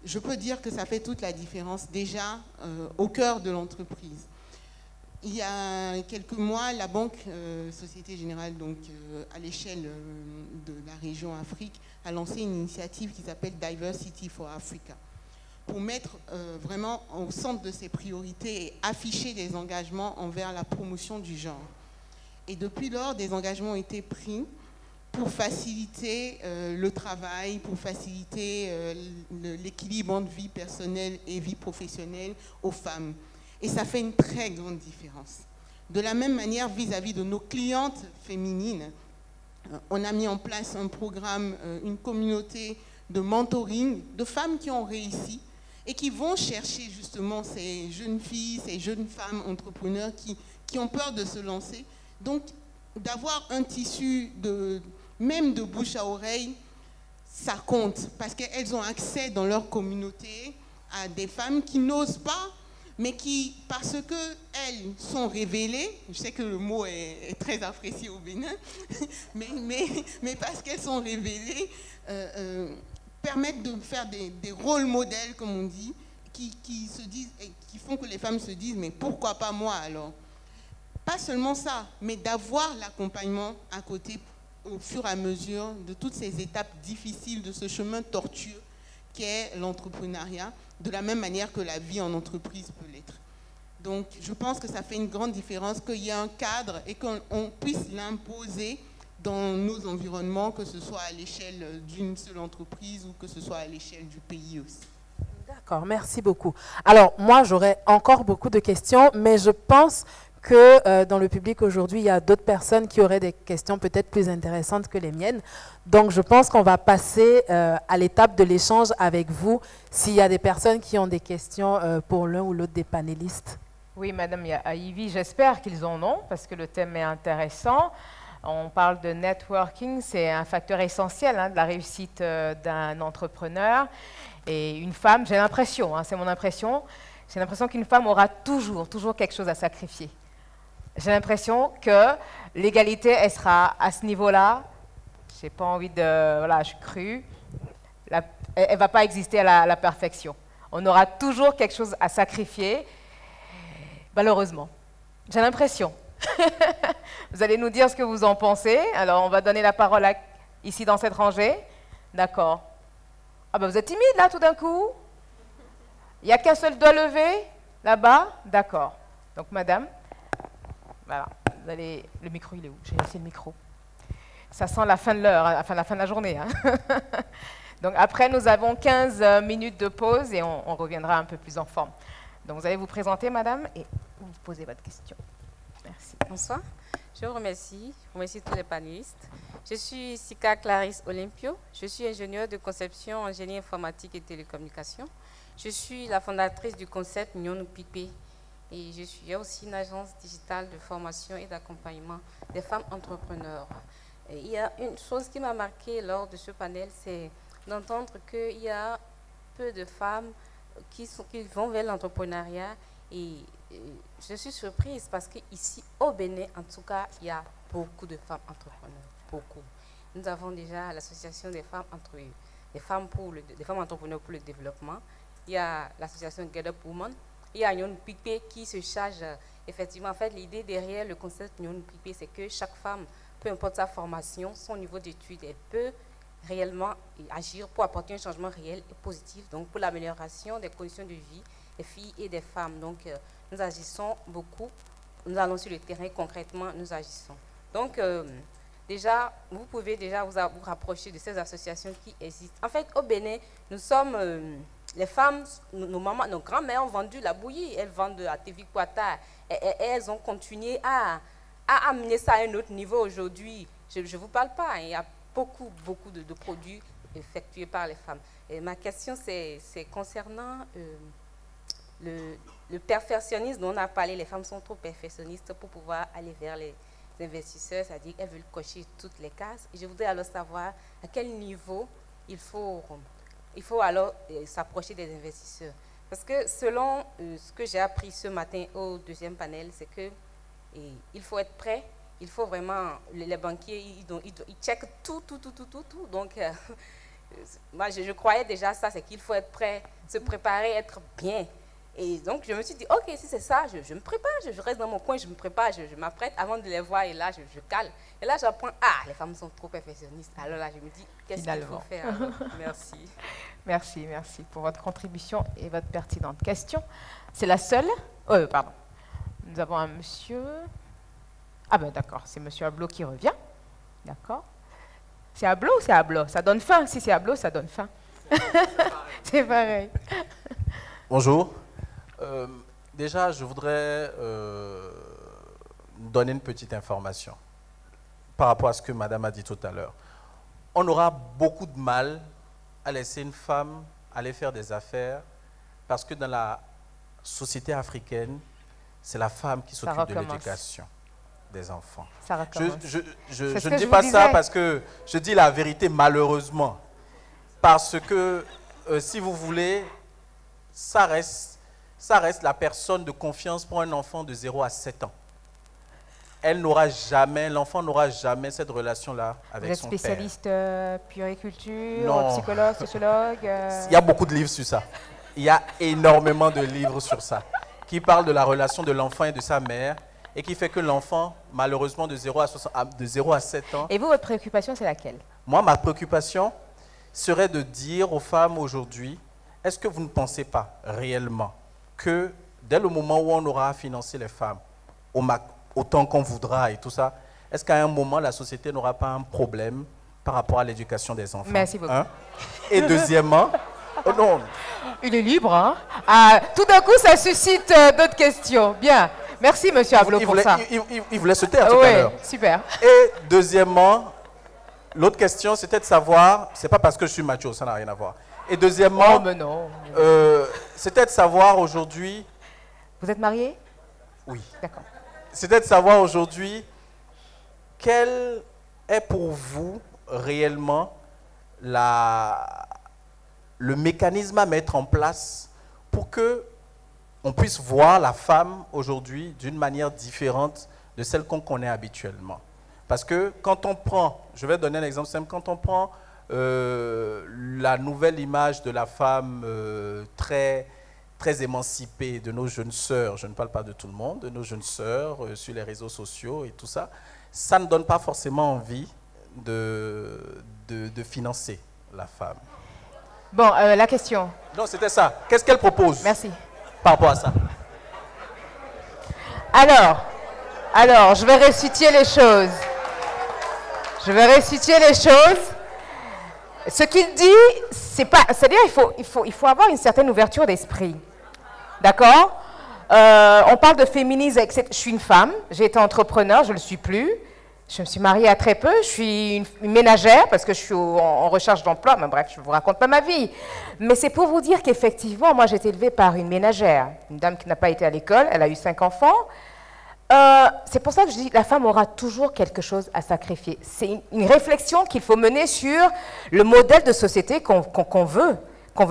je peux dire que ça fait toute la différence déjà au cœur de l'entreprise. Il y a quelques mois, la Banque Société Générale, donc à l'échelle de la région Afrique, a lancé une initiative qui s'appelle Diversity for Africa, pour mettre vraiment au centre de ses priorités et afficher des engagements envers la promotion du genre. Et depuis lors, des engagements ont été pris pour faciliter le travail, pour faciliter l'équilibre entre vie personnelle et vie professionnelle aux femmes. Et ça fait une très grande différence. De la même manière, vis-à-vis de nos clientes féminines, on a mis en place un programme, une communauté de mentoring de femmes qui ont réussi et qui vont chercher justement ces jeunes filles, ces jeunes femmes entrepreneurs qui ont peur de se lancer. Donc, d'avoir un tissu même de bouche à oreille, ça compte parce qu'elles ont accès dans leur communauté à des femmes qui n'osent pas mais qui, parce qu'elles sont révélées, je sais que le mot est très apprécié au Bénin, mais parce qu'elles sont révélées, permettent de faire des rôles modèles, comme on dit, qui se disent, et qui font que les femmes se disent, mais pourquoi pas moi alors? Pas seulement ça, mais d'avoir l'accompagnement à côté au fur et à mesure de toutes ces étapes difficiles, de ce chemin tortueux qu'est l'entrepreneuriat, de la même manière que la vie en entreprise peut l'être. Donc, je pense que ça fait une grande différence qu'il y ait un cadre et qu'on puisse l'imposer dans nos environnements, que ce soit à l'échelle d'une seule entreprise ou que ce soit à l'échelle du pays aussi. D'accord, merci beaucoup. Alors, moi, j'aurais encore beaucoup de questions, mais je pense que dans le public aujourd'hui, il y a d'autres personnes qui auraient des questions peut-être plus intéressantes que les miennes. Donc, je pense qu'on va passer à l'étape de l'échange avec vous, s'il y a des personnes qui ont des questions pour l'un ou l'autre des panélistes. Oui, Madame Ivy, j'espère qu'ils en ont, parce que le thème est intéressant. On parle de networking, c'est un facteur essentiel de la réussite d'un entrepreneur. Et une femme, j'ai l'impression, c'est mon impression, j'ai l'impression qu'une femme aura toujours quelque chose à sacrifier. J'ai l'impression que l'égalité, elle sera à ce niveau-là. Je n'ai pas envie de... Voilà, je suis crue. Elle ne va pas exister à la perfection. On aura toujours quelque chose à sacrifier, malheureusement. J'ai l'impression. Vous allez nous dire ce que vous en pensez. Alors, on va donner la parole ici dans cette rangée. D'accord. Ah ben, vous êtes timide, là, tout d'un coup? Il n'y a qu'un seul doigt levé, là-bas? D'accord. Donc, madame... Voilà, vous allez... Le micro, il est où? J'ai laissé le micro. Ça sent la fin de l'heure, enfin la fin de la journée. Donc après, nous avons 15 minutes de pause et on reviendra un peu plus en forme. Donc vous allez vous présenter, madame, et vous posez votre question. Merci. Bonsoir. Je vous remercie tous les panélistes. Je suis Sika Clarisse Olympio. Je suis ingénieure de conception en génie informatique et télécommunications. Je suis la fondatrice du concept Nyon Pipé. Et je suis aussi une agence digitale de formation et d'accompagnement des femmes entrepreneurs. Et il y a une chose qui m'a marquée lors de ce panel, c'est d'entendre qu'il y a peu de femmes qui vont vers l'entrepreneuriat. Et je suis surprise parce qu'ici, au Bénin, en tout cas, il y a beaucoup de femmes entrepreneurs. Beaucoup. Nous avons déjà l'association des femmes entrepreneurs pour le développement. Il y a l'association Get Up Women. Il y a Nyon Pipé qui se charge, effectivement, en fait, l'idée derrière le concept Nyon Pipé, c'est que chaque femme, peu importe sa formation, son niveau d'études, elle peut réellement agir pour apporter un changement réel et positif, donc pour l'amélioration des conditions de vie des filles et des femmes. Donc, nous agissons beaucoup, nous allons sur le terrain concrètement, nous agissons. Donc, déjà, vous pouvez déjà vous rapprocher de ces associations qui existent. En fait, au Bénin, nous sommes... les femmes, nos mamans, nos grands-mères ont vendu la bouillie, elles vendent à TV Quata, et elles ont continué à amener ça à un autre niveau aujourd'hui. Je ne vous parle pas, il y a beaucoup de produits effectués par les femmes. Et ma question, c'est concernant le perfectionnisme dont on a parlé. Les femmes sont trop perfectionnistes pour pouvoir aller vers les investisseurs, c'est-à-dire qu'elles veulent cocher toutes les cases. Et je voudrais alors savoir à quel niveau il faut alors s'approcher des investisseurs. Parce que selon ce que j'ai appris ce matin au deuxième panel, c'est qu'il faut être prêt, il faut vraiment, les banquiers, ils checkent tout. Donc, moi, je croyais déjà ça, c'est qu'il faut être prêt, se préparer, être bien. Et donc, je me suis dit, ok, si c'est ça, je me prépare, je reste dans mon coin, je me prépare, je m'apprête avant de les voir, et là, je cale. Et là, j'apprends, les femmes sont trop perfectionnistes. Alors là, je me dis, qu'est-ce qu'il faut faire alors? Merci. Merci pour votre contribution et votre pertinente question. C'est la seule? Pardon. Nous avons un monsieur... Ah ben d'accord, c'est monsieur Ablo qui revient. D'accord. C'est Ablo ou c'est Ablo? Ça donne faim. Si c'est Ablo, ça donne faim. C'est pareil. Bonjour. Déjà, je voudrais donner une petite information par rapport à ce que madame a dit tout à l'heure. On aura beaucoup de mal à laisser une femme aller faire des affaires parce que dans la société africaine, c'est la femme qui s'occupe de l'éducation des enfants. Ça recommence. Je ne dis pas ça parce que je dis la vérité malheureusement. Parce que, si vous voulez, ça reste ça reste la personne de confiance pour un enfant de 0 à 7 ans. Elle n'aura jamais, l'enfant n'aura jamais cette relation-là avec son père. Vous êtes spécialiste puériculture, Non. psychologue, sociologue Il y a beaucoup de livres sur ça. Il y a énormément de livres sur ça, qui parlent de la relation de l'enfant et de sa mère, et qui fait que l'enfant, malheureusement, de 0 à 7 ans... Et vous, votre préoccupation, c'est laquelle? Moi, ma préoccupation serait de dire aux femmes aujourd'hui, est-ce que vous ne pensez pas réellement que dès le moment où on aura financé les femmes, autant qu'on voudra et tout ça, est-ce qu'à un moment, la société n'aura pas un problème par rapport à l'éducation des enfants? Merci beaucoup. Hein? Et deuxièmement, non. Il est libre, hein? Tout d'un coup, ça suscite d'autres questions. Bien. Merci, monsieur Ablot, pour ça. Il voulait se taire tout à l'heure. Super. Et deuxièmement, l'autre question, c'était de savoir, c'est pas parce que je suis macho, ça n'a rien à voir. Et deuxièmement, oh, mais non. c'était de savoir aujourd'hui... Vous êtes marié? Oui. D'accord. C'était de savoir aujourd'hui quel est pour vous réellement le mécanisme à mettre en place pour que on puisse voir la femme aujourd'hui d'une manière différente de celle qu'on connaît habituellement. Parce que quand on prend, je vais donner un exemple simple, quand on prend la nouvelle image de la femme très émancipée de nos jeunes sœurs, je ne parle pas de tout le monde, de nos jeunes sœurs sur les réseaux sociaux et tout ça, ça ne donne pas forcément envie de financer la femme. Bon, la question. Non, c'était ça. Qu'est-ce qu'elle propose? Merci. Par rapport à ça. Alors, je vais resituer les choses. Ce qu'il dit, c'est pas, c'est-à-dire il faut avoir une certaine ouverture d'esprit. D'accord? On parle de féminisme, etc. Je suis une femme, j'ai été entrepreneur, je ne le suis plus. Je me suis mariée à très peu, je suis une ménagère parce que je suis en recherche d'emploi, mais bref, je ne vous raconte pas ma vie. Mais c'est pour vous dire qu'effectivement, moi j'ai été élevée par une ménagère, une dame qui n'a pas été à l'école, elle a eu 5 enfants. C'est pour ça que je dis que la femme aura toujours quelque chose à sacrifier. C'est une réflexion qu'il faut mener sur le modèle de société qu'on veut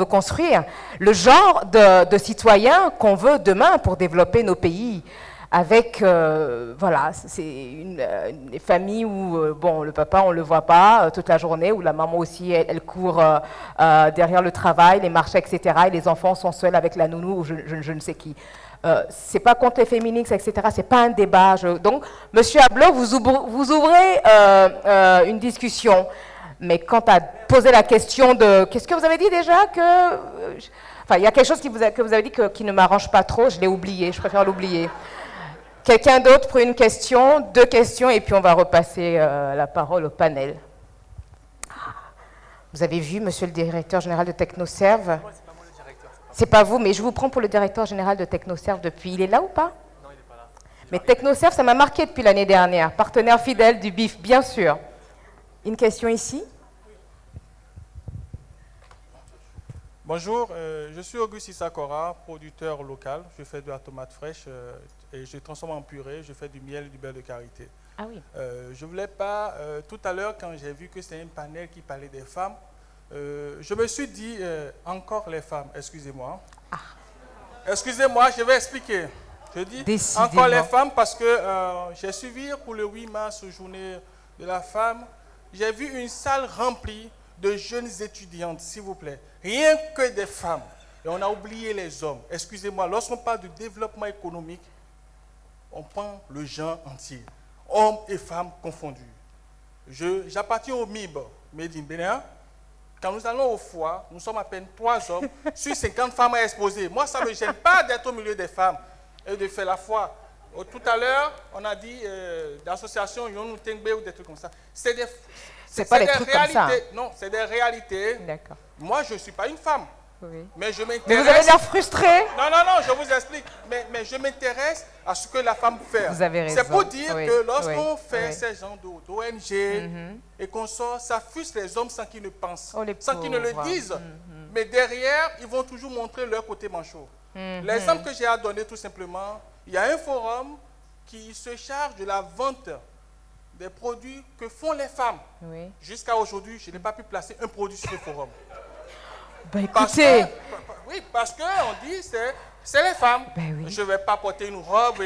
construire, le genre de citoyens qu'on veut demain pour développer nos pays. Avec, voilà, c'est une famille où, bon, le papa, on ne le voit pas toute la journée, où la maman aussi, elle court derrière le travail, les marchés, etc. Et les enfants sont seuls avec la nounou ou je ne sais qui. C'est pas contre les féministes, etc. C'est pas un débat. Donc, monsieur Ablot, vous ouvrez une discussion. Mais quand tu as posé la question de... Qu'est-ce que vous avez dit déjà enfin, il y a quelque chose que vous avez dit qui ne m'arrange pas trop. Je l'ai oublié, je préfère l'oublier. Quelqu'un d'autre pour une question, 2 questions, et puis on va repasser la parole au panel. Vous avez vu, monsieur le directeur général de Technoserve? C'est pas vous, mais je vous prends pour le directeur général de Technoserve depuis... Il est là ou pas? Non, il n'est pas là. Mais Technoserve, ça m'a marqué depuis l'année dernière. Partenaire fidèle du BIF, bien sûr. Une question ici? Bonjour, je suis Auguste Issakora, producteur local. Je fais de la tomate fraîche et je transforme en purée. Je fais du miel et du beurre de karité. Ah oui. Je voulais pas, tout à l'heure, quand j'ai vu que c'était un panel qui parlait des femmes, je me suis dit, encore les femmes, excusez-moi. Ah. Excusez-moi, je vais expliquer. Je dis Décidément. encore les femmes parce que j'ai suivi pour le 8 mars, journée de la femme, j'ai vu une salle remplie de jeunes étudiantes, s'il vous plaît. Rien que des femmes. Et on a oublié les hommes. Excusez-moi, lorsqu'on parle de développement économique, on prend le genre entier. Hommes et femmes confondus. J'appartiens au MIB, Made in Bénin. Quand nous allons au foire, nous sommes à peine 3 hommes sur 50 femmes à exposer. Moi, ça ne me gêne pas d'être au milieu des femmes et de faire la foire. Tout à l'heure, on a dit d'association Yonou Tengbe ou des trucs comme ça. C'est pas des trucs comme ça. Non, c'est des réalités. D'accord. Moi, je ne suis pas une femme. Oui. Mais je m'intéresse... Mais vous avez l'air frustré. Non, je vous explique. Mais je m'intéresse à ce que la femme fait. Vous avez raison. C'est pour dire que lorsqu'on fait oui. ces genres d'ONG et qu'on sort, ça frustre les hommes sans qu'ils ne pensent, sans qu'ils ne le disent. Mais derrière, ils vont toujours montrer leur côté manchot. L'exemple que j'ai à donner tout simplement, il y a un forum qui se charge de la vente des produits que font les femmes. Oui. Jusqu'à aujourd'hui, je n'ai pas pu placer un produit sur le forum. Bah écoutez... Parce qu'on dit c'est c'est les femmes. Ben oui. Je ne vais pas porter une robe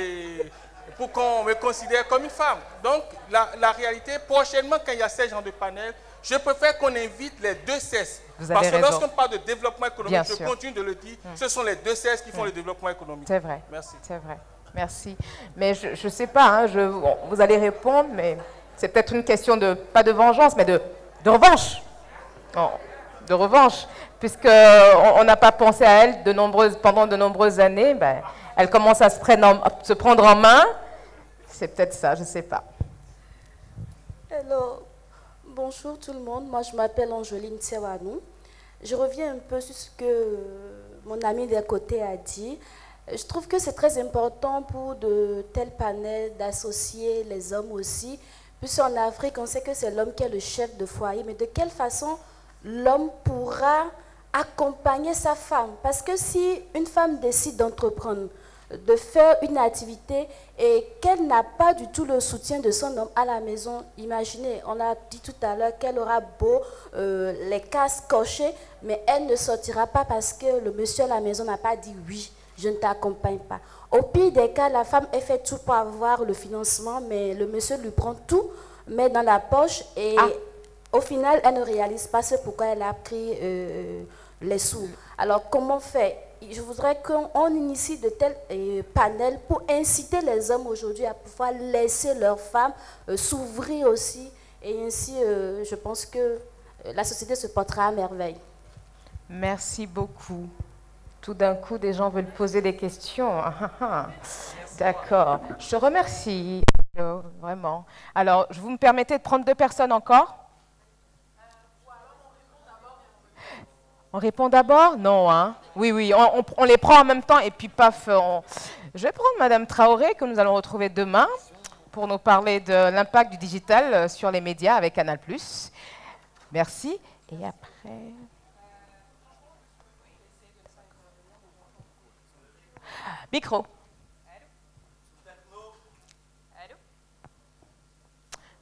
pour qu'on me considère comme une femme. Donc, la réalité, prochainement, quand il y a ces genres de panels, je préfère qu'on invite les deux sexes. Vous Parce avez que raison. lorsqu'on parle de développement économique, Bien je sûr. continue de le dire, ce sont les deux sexes qui font le développement économique. C'est vrai. Merci. C'est vrai. Merci. Mais je ne sais pas, hein, vous allez répondre, mais c'est peut-être une question de, pas de vengeance, mais de revanche. Non, de revanche. Puisqu'on n'a pas pensé à elle pendant de nombreuses années, ben, elle commence à se prendre en main. C'est peut-être ça, je ne sais pas. Hello, bonjour tout le monde. Moi, je m'appelle Angeline Tsewanou. Je reviens un peu sur ce que mon ami d'à côté a dit. Je trouve que c'est très important pour de tels panels d'associer les hommes aussi. Puisqu'en Afrique, on sait que c'est l'homme qui est le chef de foyer. Mais de quelle façon l'homme pourra accompagner sa femme? Parce que si une femme décide d'entreprendre, de faire une activité et qu'elle n'a pas du tout le soutien de son homme à la maison, imaginez, on a dit tout à l'heure qu'elle aura beau les cases cochées, mais elle ne sortira pas parce que le monsieur à la maison n'a pas dit oui, je ne t'accompagne pas. Au pire des cas, la femme elle fait tout pour avoir le financement, mais le monsieur lui prend tout, met dans la poche et au final, elle ne réalise pas ce pourquoi elle a pris les sous. Alors, comment faire? Je voudrais qu'on initie de tels panels pour inciter les hommes aujourd'hui à pouvoir laisser leurs femmes s'ouvrir aussi. Et ainsi, je pense que la société se portera à merveille. Merci beaucoup. Tout d'un coup, des gens veulent poser des questions. D'accord. Je te remercie, vraiment. Alors, vous me permettez de prendre 2 personnes encore? On répond d'abord? Non, hein? Oui, on les prend en même temps et puis paf. Je vais prendre Madame Traoré, que nous allons retrouver demain, pour nous parler de l'impact du digital sur les médias avec Canal+. Merci. Et après... Micro.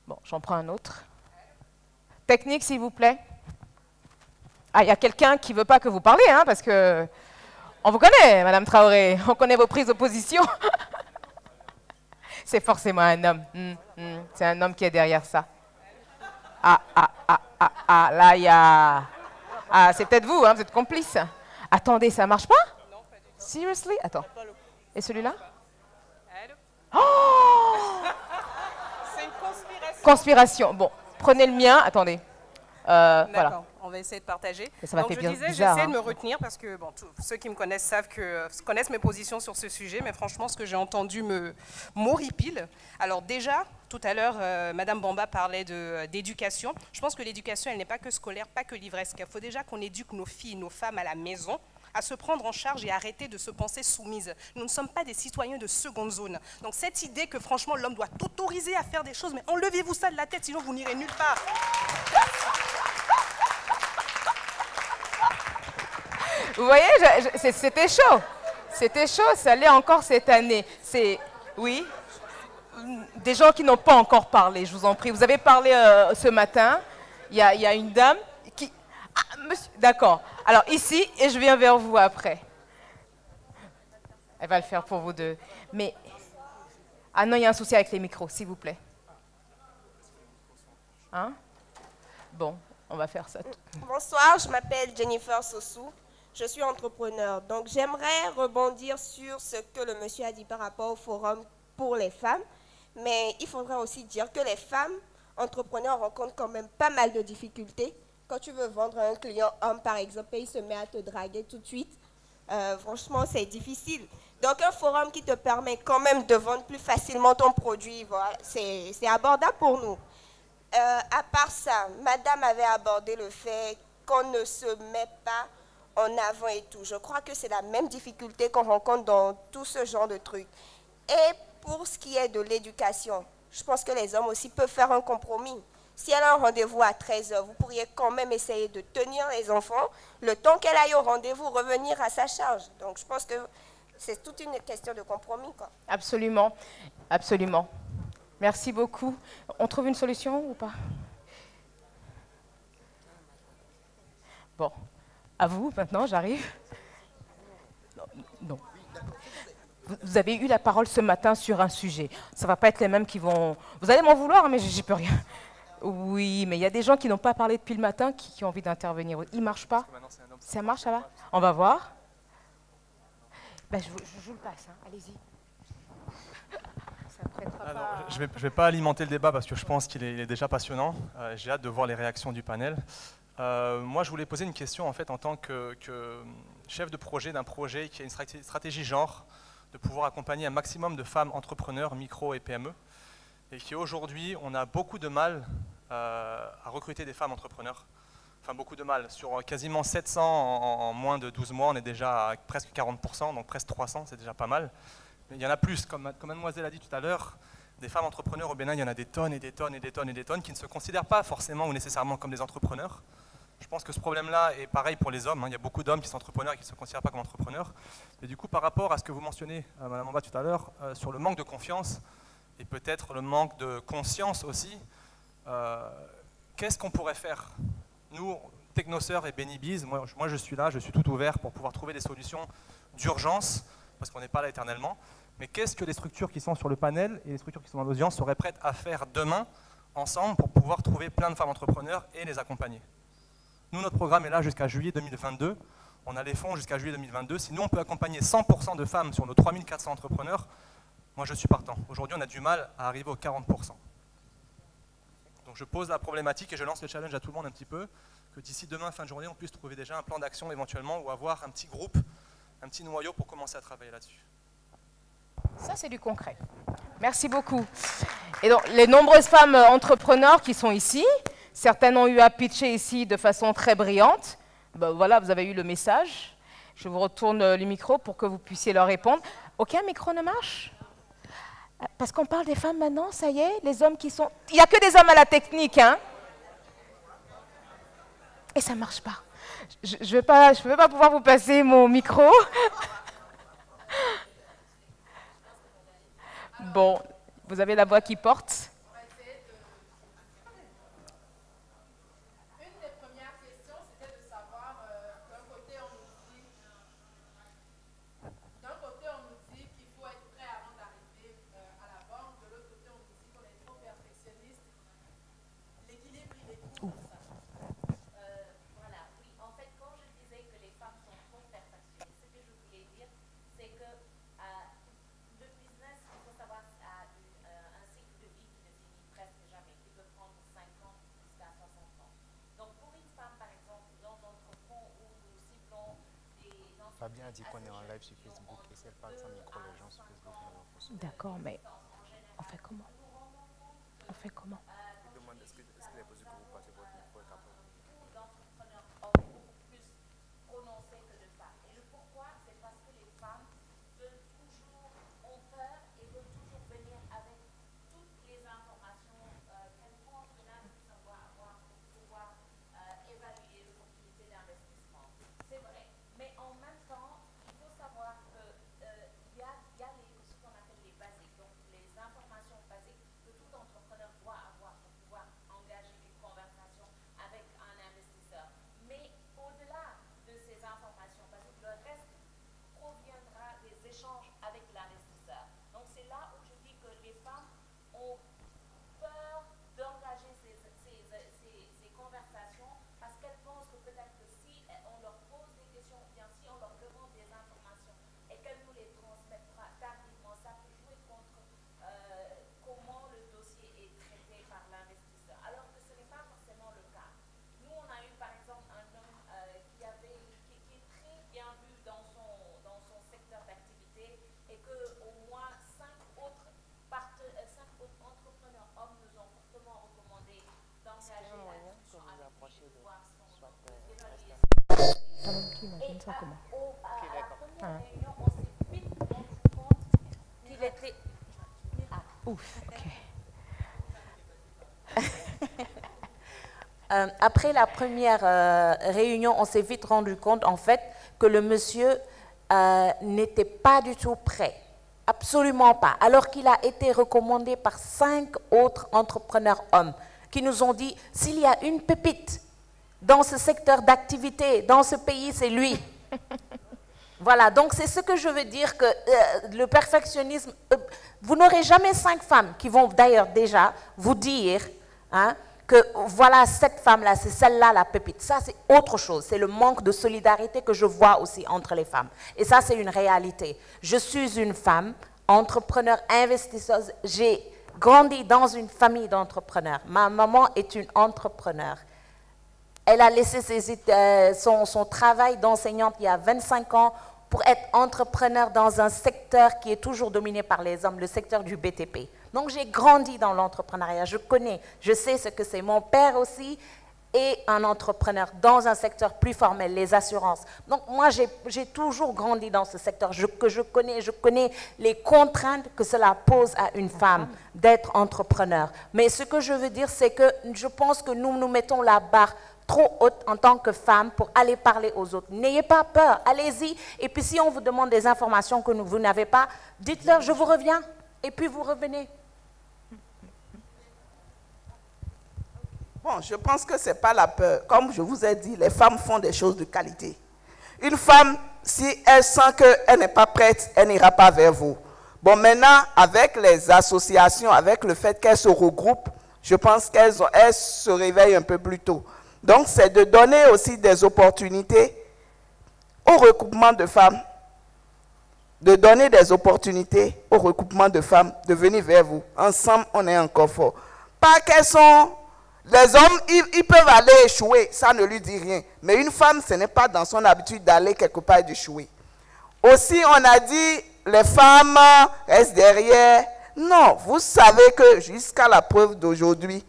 Bon, j'en prends un autre. Technique, s'il vous plaît. Ah, il y a quelqu'un qui ne veut pas que vous parliez, hein, parce que on vous connaît, Madame Traoré. On connaît vos prises de position. C'est forcément un homme. C'est un homme qui est derrière ça. Là, il y a... Ah, c'est peut-être vous, hein, vous êtes complice. Attendez, ça ne marche pas? Seriously? Attends. Et celui-là? Oh! C'est une conspiration. Conspiration. Bon, prenez le mien. Attendez. Voilà. On va essayer de partager. Ça Donc, je disais, j'essaie de me retenir parce que bon, ceux qui me connaissent connaissent mes positions sur ce sujet, mais franchement, ce que j'ai entendu m'horripile. Alors déjà, tout à l'heure, Madame Bamba parlait d'éducation. Je pense que l'éducation, elle n'est pas que scolaire, pas que livresque. Il faut déjà qu'on éduque nos filles, nos femmes à la maison, à se prendre en charge et arrêter de se penser soumise. Nous ne sommes pas des citoyens de seconde zone. Donc cette idée que franchement l'homme doit t'autoriser à faire des choses, mais enlevez-vous ça de la tête, sinon vous n'irez nulle part. Vous voyez, c'était chaud. C'était chaud, ça l'est encore cette année. Oui, des gens qui n'ont pas encore parlé, je vous en prie. Vous avez parlé ce matin, il y a une dame qui... Ah, monsieur, d'accord. Alors ici, et je viens vers vous après. Elle va le faire pour vous deux. Mais... Ah non, il y a un souci avec les micros, s'il vous plaît. Hein? Bon, on va faire ça. Bonsoir, je m'appelle Jennifer Sossou. Je suis entrepreneur. Donc, j'aimerais rebondir sur ce que le monsieur a dit par rapport au forum pour les femmes. Mais il faudrait aussi dire que les femmes entrepreneurs rencontrent quand même pas mal de difficultés. Quand tu veux vendre à un client homme, par exemple, et il se met à te draguer tout de suite, franchement, c'est difficile. Donc, un forum qui te permet quand même de vendre plus facilement ton produit, voilà, c'est abordable pour nous. À part ça, madame avait abordé le fait qu'on ne se met pas en avant et tout. Je crois que c'est la même difficulté qu'on rencontre dans tout ce genre de trucs. Et pour ce qui est de l'éducation, je pense que les hommes aussi peuvent faire un compromis. Si elle a un rendez-vous à 13h, vous pourriez quand même essayer de tenir les enfants, le temps qu'elle aille au rendez-vous, revenir à sa charge. Donc je pense que c'est toute une question de compromis, quoi. Absolument, absolument. Merci beaucoup. On trouve une solution ou pas? Bon, à vous maintenant, j'arrive. Non. Vous avez eu la parole ce matin sur un sujet. Ça ne va pas être les mêmes qui vont... Vous allez m'en vouloir, mais j'y peux rien. Oui, mais il y a des gens qui n'ont pas parlé depuis le matin qui ont envie d'intervenir. Il ne marche pas? Ça marche, ça va? On va voir. Ben, je vous le passe, hein. Allez-y. Je ne vais pas alimenter le débat parce que je pense qu'il est déjà passionnant. J'ai hâte de voir les réactions du panel. Moi, je voulais poser une question en fait en tant que chef de projet d'un projet qui a une stratégie genre de pouvoir accompagner un maximum de femmes entrepreneurs, micro et PME, et qui aujourd'hui, on a beaucoup de mal à recruter des femmes entrepreneurs. Enfin, beaucoup de mal. Sur quasiment 700 en moins de 12 mois, on est déjà à presque 40%, donc presque 300, c'est déjà pas mal. Mais il y en a plus, comme mademoiselle a dit tout à l'heure, des femmes entrepreneurs au Bénin, il y en a des tonnes et des tonnes et des tonnes et des tonnes qui ne se considèrent pas forcément ou nécessairement comme des entrepreneurs. Je pense que ce problème-là est pareil pour les hommes, hein. Il y a beaucoup d'hommes qui sont entrepreneurs et qui ne se considèrent pas comme entrepreneurs. Et du coup, par rapport à ce que vous mentionnez, madame Amba, tout à l'heure, sur le manque de confiance et peut-être le manque de conscience aussi, qu'est-ce qu'on pourrait faire? Nous, Technosœurs et Benibiz, moi je suis là, je suis tout ouvert pour pouvoir trouver des solutions d'urgence, parce qu'on n'est pas là éternellement. Mais qu'est-ce que les structures qui sont sur le panel et les structures qui sont dans l'audience seraient prêtes à faire demain, ensemble, pour pouvoir trouver plein de femmes entrepreneurs et les accompagner? Nous, notre programme est là jusqu'à juillet 2022. On a les fonds jusqu'à juillet 2022. Si nous, on peut accompagner 100% de femmes sur nos 3400 entrepreneurs, moi, je suis partant. Aujourd'hui, on a du mal à arriver aux 40%. Donc, je pose la problématique et je lance le challenge à tout le monde un petit peu, que d'ici demain, fin de journée, on puisse trouver déjà un plan d'action éventuellement ou avoir un petit groupe, un petit noyau pour commencer à travailler là-dessus. Ça, c'est du concret. Merci beaucoup. Et donc, les nombreuses femmes entrepreneurs qui sont ici, certaines ont eu à pitcher ici de façon très brillante. Ben, voilà, vous avez eu le message. Je vous retourne le micro pour que vous puissiez leur répondre. Aucun micro ne marche? Parce qu'on parle des femmes maintenant, ça y est, les hommes qui sont... Il n'y a que des hommes à la technique, hein? Et ça ne marche pas. Je ne vais pas pouvoir vous passer mon micro. Bon, vous avez la voix qui porte. Une des premières questions, c'était de savoir, d'un côté, on nous dit qu'il faut être prêt avant d'arriver à la banque, de l'autre côté, on nous dit qu'on est trop perfectionniste. L'équilibre, il est où? Voilà, oui, en fait, quand je disais que les femmes sont trop perfectionnistes, ce que je voulais dire, c'est que le business, il faut savoir, a un cycle de vie qui ne finit presque jamais, qui peut prendre 50 jusqu'à 60 ans. Donc pour une femme, par exemple, dans notre fonds où nous ciblons des... Fabien a dit qu'on est en live sur Facebook et si elle parle sans micro, les gens sur Facebook ne vont pas. D'accord, mais on fait comment? On fait comment? Je demande est-ce qu'il est possible que vous passez votre micro et qu'après D'entrepreneurs hommes beaucoup plus prononcés que de femmes. Et le pourquoi, c'est parce que les femmes ont peur et veulent toujours venir avec toutes les informations qu'elles pensent que l'investisseur doit avoir pour pouvoir évaluer l'opportunité d'investissement. C'est vrai. Mais en même temps, il faut savoir qu'il y a ce qu'on appelle les basiques, donc les informations basiques que tout entrepreneur doit avoir pour pouvoir engager une conversation avec un investisseur. Mais au-delà de ces informations basiques, le reste proviendra des échanges avec l'investisseur. Donc c'est là où je dis que les femmes ont peur d'engager ces conversations parce qu'elles pensent que peut-être que si on leur pose des questions ou bien si on leur demande des informations et qu'elles nous les transmettent tardivement, ça peut jouer contre comment le dossier est traité par l'investisseur. Alors que ce n'est pas forcément le cas. Nous, on a eu par exemple un homme qui est très bien vu dans son secteur d'activité et qu'au moins 5 autres entrepreneurs hommes nous ont fortement recommandé d'engager la discussion avec lui de voir son évaluation. T'imagines ça comment? À la première réunion, on s'est vite rendu compte qu'il était... Ouf, ok. Après la première réunion, on s'est vite rendu compte, en fait, que le monsieur n'était pas du tout prêt. Absolument pas. Alors qu'il a été recommandé par 5 autres entrepreneurs hommes qui nous ont dit, s'il y a une pépite dans ce secteur d'activité, dans ce pays, c'est lui. Voilà, donc c'est ce que je veux dire, que le perfectionnisme, vous n'aurez jamais 5 femmes qui vont d'ailleurs déjà vous dire que voilà, cette femme-là, c'est celle-là la pépite. Ça, c'est autre chose, c'est le manque de solidarité que je vois aussi entre les femmes. Et ça, c'est une réalité. Je suis une femme, entrepreneur, investisseuse, j'ai grandi dans une famille d'entrepreneurs. Ma maman est une entrepreneure. Elle a laissé son travail d'enseignante il y a 25 ans pour être entrepreneur dans un secteur qui est toujours dominé par les hommes, le secteur du BTP. Donc j'ai grandi dans l'entrepreneuriat, je connais, je sais ce que c'est. Mon père aussi est un entrepreneur dans un secteur plus formel, les assurances. Donc moi j'ai toujours grandi dans ce secteur, je connais les contraintes que cela pose à une femme d'être entrepreneur. Mais ce que je veux dire, c'est que je pense que nous mettons la barre trop haute en tant que femme pour aller parler aux autres. N'ayez pas peur, allez-y. Et puis si on vous demande des informations que vous n'avez pas, dites-leur, je vous reviens. Et puis vous revenez. Bon, je pense que ce n'est pas la peur. Comme je vous ai dit, les femmes font des choses de qualité. Une femme, si elle sent qu'elle n'est pas prête, elle n'ira pas vers vous. Bon, maintenant, avec les associations, avec le fait qu'elles se regroupent, je pense qu'elles se réveillent un peu plus tôt. Donc, c'est de donner aussi des opportunités au regroupement de femmes, de donner des opportunités au regroupement de femmes, de venir vers vous. Ensemble, on est encore fort. Pas qu'elles sont... Les hommes, ils peuvent aller échouer, ça ne lui dit rien. Mais une femme, ce n'est pas dans son habitude d'aller quelque part et d'échouer. Aussi, on a dit, les femmes restent derrière. Non, vous savez que jusqu'à la preuve d'aujourd'hui,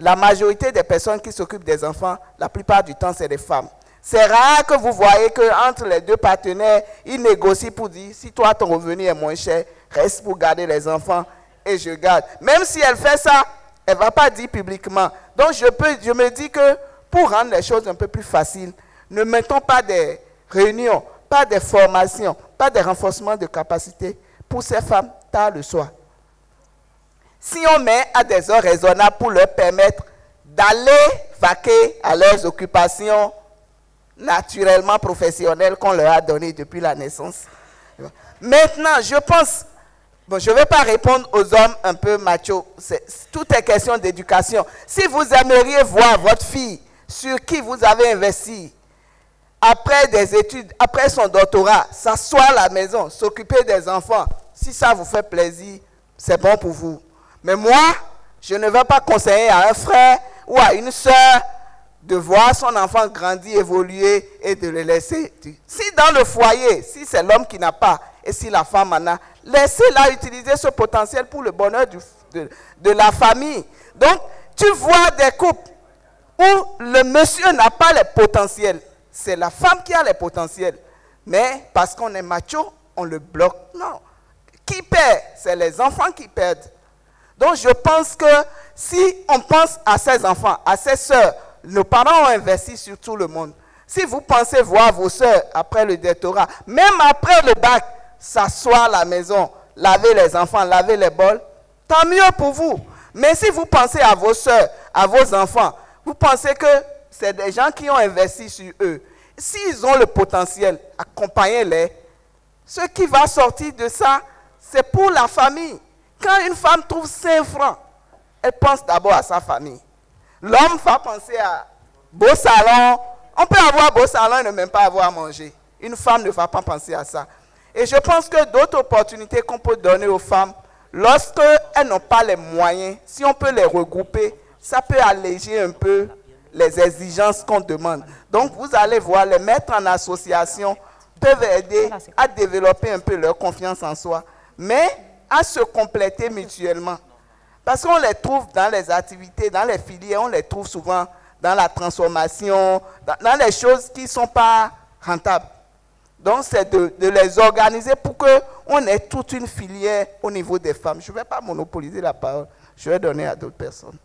la majorité des personnes qui s'occupent des enfants, la plupart du temps, c'est des femmes. C'est rare que vous voyez qu'entre les deux partenaires, ils négocient pour dire, si toi, ton revenu est moins cher, reste pour garder les enfants et je garde. Même si elle fait ça, elle ne va pas dire publiquement. Donc, je me dis que pour rendre les choses un peu plus faciles, ne mettons pas des réunions, pas des formations, pas des renforcements de capacité pour ces femmes tard le soir. Si on met à des heures raisonnables pour leur permettre d'aller vaquer à leurs occupations naturellement professionnelles qu'on leur a données depuis la naissance. Maintenant, je pense, bon, je ne vais pas répondre aux hommes un peu machos, tout est question d'éducation. Si vous aimeriez voir votre fille sur qui vous avez investi, après des études, après son doctorat, s'asseoir à la maison, s'occuper des enfants, si ça vous fait plaisir, c'est bon pour vous. Mais moi, je ne vais pas conseiller à un frère ou à une soeur de voir son enfant grandir, évoluer et de le laisser. Si dans le foyer, si c'est l'homme qui n'a pas et si la femme en a, laissez-la utiliser ce potentiel pour le bonheur de la famille. Donc, tu vois des couples où le monsieur n'a pas les potentiels. C'est la femme qui a les potentiels. Mais parce qu'on est macho, on le bloque. Non. Qui perd? C'est les enfants qui perdent. Donc, je pense que si on pense à ces enfants, à ces sœurs, nos parents ont investi sur tout le monde. Si vous pensez voir vos sœurs après le doctorat, même après le bac, s'asseoir à la maison, laver les enfants, laver les bols, tant mieux pour vous. Mais si vous pensez à vos sœurs, à vos enfants, vous pensez que c'est des gens qui ont investi sur eux. S'ils ont le potentiel, accompagnez-les. Ce qui va sortir de ça, c'est pour la famille. Quand une femme trouve 5 francs, elle pense d'abord à sa famille. L'homme va penser à beau salon. On peut avoir beau salon et ne même pas avoir à manger. Une femme ne va pas penser à ça. Et je pense que d'autres opportunités qu'on peut donner aux femmes, lorsqu'elles n'ont pas les moyens, si on peut les regrouper, ça peut alléger un peu les exigences qu'on demande. Donc vous allez voir, les mettre en association peuvent aider à développer un peu leur confiance en soi, mais à se compléter mutuellement. Parce qu'on les trouve dans les activités, dans les filières, on les trouve souvent dans la transformation, dans les choses qui ne sont pas rentables. Donc, c'est de les organiser pour qu'on ait toute une filière au niveau des femmes. Je ne vais pas monopoliser la parole, je vais donner à d'autres personnes.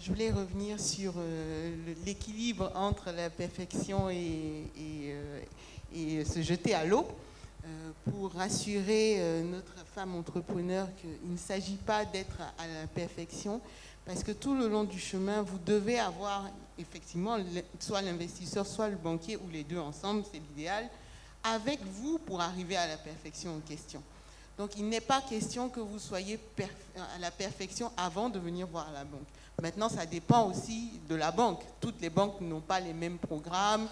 Je voulais revenir sur l'équilibre entre la perfection et se jeter à l'eau. pour rassurer notre femme entrepreneur qu'il ne s'agit pas d'être à la perfection, parce que tout le long du chemin, vous devez avoir effectivement soit l'investisseur, soit le banquier, ou les deux ensemble, c'est l'idéal, avec vous pour arriver à la perfection en question. Donc il n'est pas question que vous soyez à la perfection avant de venir voir la banque. Maintenant, ça dépend aussi de la banque. Toutes les banques n'ont pas les mêmes programmes.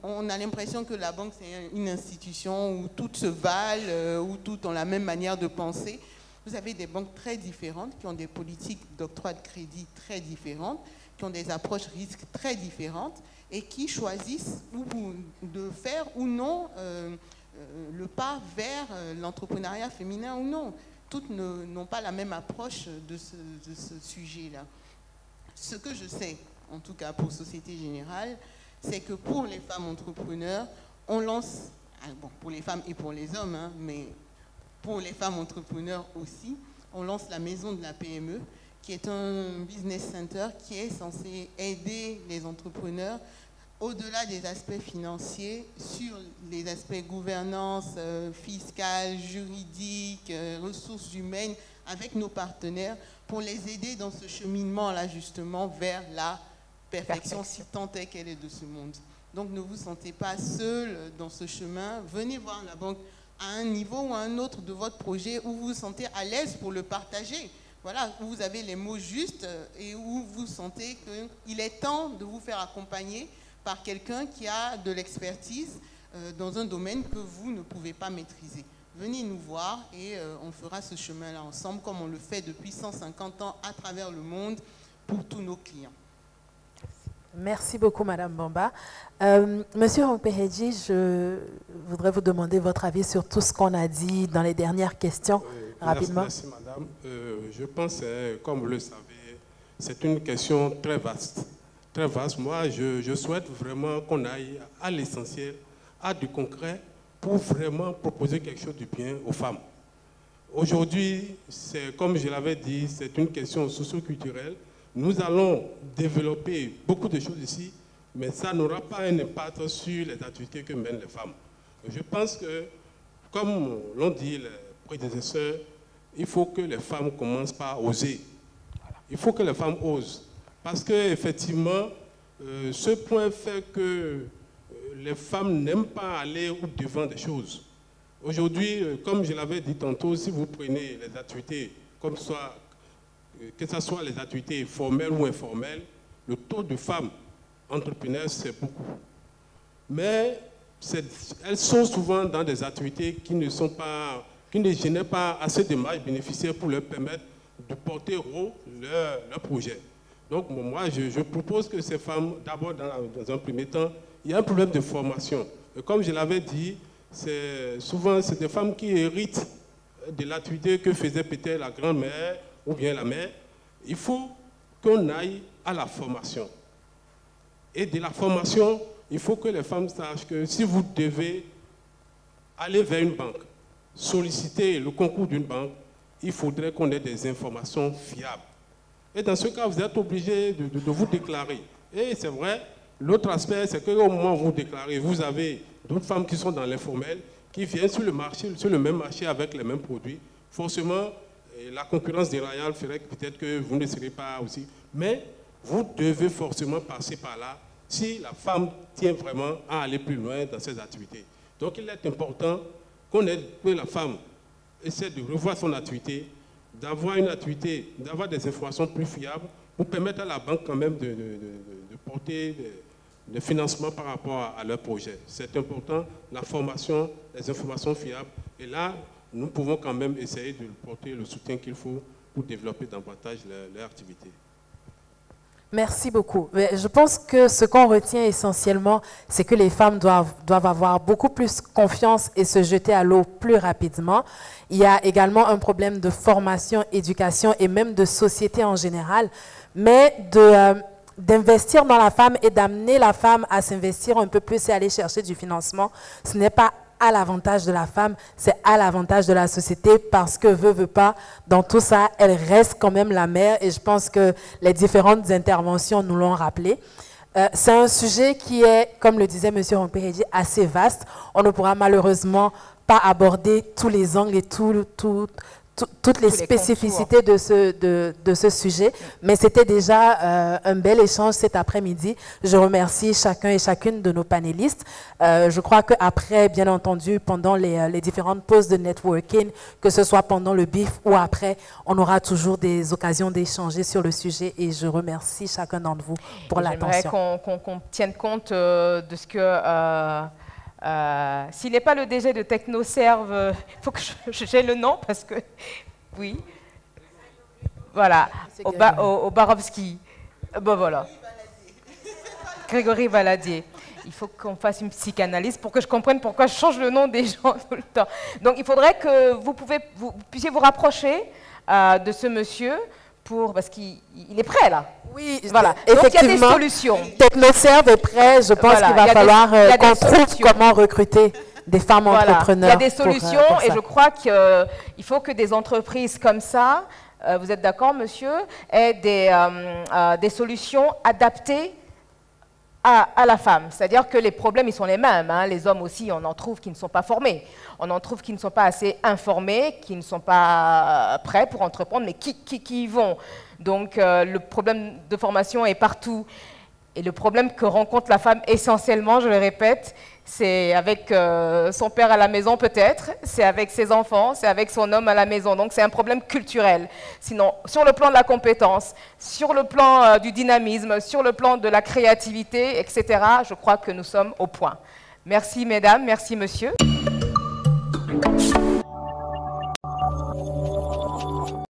On a l'impression que la banque, c'est une institution où toutes se valent, où toutes ont la même manière de penser. Vous avez des banques très différentes qui ont des politiques d'octroi de crédit très différentes, qui ont des approches risques très différentes et qui choisissent de faire ou non le pas vers l'entrepreneuriat féminin ou non. Toutes n'ont pas la même approche de ce sujet-là. Ce que je sais, en tout cas pour Société Générale, c'est que pour les femmes entrepreneurs, on lance, bon, pour les femmes et pour les hommes, hein, mais pour les femmes entrepreneurs aussi, on lance la Maison de la PME, qui est un business center qui est censé aider les entrepreneurs au-delà des aspects financiers, sur les aspects gouvernance, fiscale, juridique, ressources humaines, avec nos partenaires, pour les aider dans ce cheminement-là, justement, vers la perfection, si tant est qu'elle est de ce monde. Donc, ne vous sentez pas seul dans ce chemin. Venez voir la banque à un niveau ou à un autre de votre projet où vous vous sentez à l'aise pour le partager. Voilà, où vous avez les mots justes et où vous sentez qu'il est temps de vous faire accompagner par quelqu'un qui a de l'expertise dans un domaine que vous ne pouvez pas maîtriser. Venez nous voir et on fera ce chemin-là ensemble, comme on le fait depuis 150 ans à travers le monde pour tous nos clients. Merci beaucoup, Madame Bamba. Monsieur Romperedji, je voudrais vous demander votre avis sur tout ce qu'on a dit dans les dernières questions, rapidement. Merci, Madame. Je pense, comme vous le savez, c'est une question très vaste. Très vaste. Moi, je souhaite vraiment qu'on aille à l'essentiel, à du concret, pour vraiment proposer quelque chose de bien aux femmes. Aujourd'hui, comme je l'avais dit, c'est une question socio-culturelle. Nous allons développer beaucoup de choses ici, mais ça n'aura pas un impact sur les activités que mènent les femmes. Je pense que, comme l'ont dit les prédécesseurs, il faut que les femmes commencent par oser. Il faut que les femmes osent. Parce qu'effectivement, ce point fait que les femmes n'aiment pas aller au-devant des choses. Aujourd'hui, comme je l'avais dit tantôt, si vous prenez les activités, que ce soit les activités formelles ou informelles, le taux de femmes entrepreneurs, c'est beaucoup. Mais elles sont souvent dans des activités qui ne génèrent pas assez de marge bénéficiaire pour leur permettre de porter haut leur projet. Donc moi, je propose que ces femmes, d'abord dans un premier temps, il y a un problème de formation. Et comme je l'avais dit, souvent c'est des femmes qui héritent de l'activité que faisait peut-être la grand-mère ou bien la mère. Il faut qu'on aille à la formation. Et de la formation, il faut que les femmes sachent que si vous devez aller vers une banque, solliciter le concours d'une banque, il faudrait qu'on ait des informations fiables. Et dans ce cas, vous êtes obligé de vous déclarer. Et c'est vrai, l'autre aspect, c'est qu'au moment où vous déclarez, vous avez d'autres femmes qui sont dans l'informel, qui viennent sur le marché, sur le même marché avec les mêmes produits. Forcément, la concurrence déloyale ferait peut-être que vous ne serez pas aussi. Mais vous devez forcément passer par là si la femme tient vraiment à aller plus loin dans ses activités. Donc il est important que la femme essaie de revoir son activité, d'avoir une activité, d'avoir des informations plus fiables pour permettre à la banque quand même de porter des financements par rapport à leur projet. C'est important, la formation, les informations fiables. Et là, nous pouvons quand même essayer de porter le soutien qu'il faut pour développer davantage leur activité. Merci beaucoup. Je pense que ce qu'on retient essentiellement, c'est que les femmes doivent avoir beaucoup plus confiance et se jeter à l'eau plus rapidement. Il y a également un problème de formation, éducation et même de société en général, mais d'investir dans la femme et d'amener la femme à s'investir un peu plus et aller chercher du financement, ce n'est pas à l'avantage de la femme, c'est à l'avantage de la société parce que veut pas, dans tout ça, elle reste quand même la mère et je pense que les différentes interventions nous l'ont rappelé. C'est un sujet qui est, comme le disait M. Rompérédi, assez vaste. On ne pourra malheureusement pas aborder tous les angles et toutes les spécificités de ce sujet, mais c'était déjà un bel échange cet après-midi. Je remercie chacun et chacune de nos panélistes. Je crois qu'après, bien entendu, pendant les différentes pauses de networking, que ce soit pendant le BIF ou après, on aura toujours des occasions d'échanger sur le sujet et je remercie chacun d'entre vous pour l'attention. J'aimerais qu'on tienne compte de ce que... s'il n'est pas le DG de Technoserve, il faut que j'ai le nom parce que, oui, voilà, au Barovski, bon voilà, Grégory Valadier. Il faut qu'on fasse une psychanalyse pour que je comprenne pourquoi je change le nom des gens tout le temps. Donc il faudrait que vous puissiez vous rapprocher de ce monsieur parce qu'il est prêt là. Oui, voilà. Effectivement, donc il y a des solutions. Technoserve est prêt, je pense qu'il va falloir qu'on trouve comment recruter des femmes entrepreneurs. Il y a des solutions pour et je crois qu'il faut que des entreprises comme ça, vous êtes d'accord monsieur, aient des solutions adaptées à la femme. C'est-à-dire que les problèmes, ils sont les mêmes. Hein. Les hommes aussi, on en trouve qui ne sont pas formés. On en trouve qui ne sont pas assez informés, qui ne sont pas prêts pour entreprendre, mais qui y vont. Donc, le problème de formation est partout. Et le problème que rencontre la femme essentiellement, je le répète, c'est avec son père à la maison peut-être, c'est avec ses enfants, c'est avec son homme à la maison. Donc c'est un problème culturel. Sinon, sur le plan de la compétence, sur le plan du dynamisme, sur le plan de la créativité, etc., je crois que nous sommes au point. Merci mesdames, merci monsieur.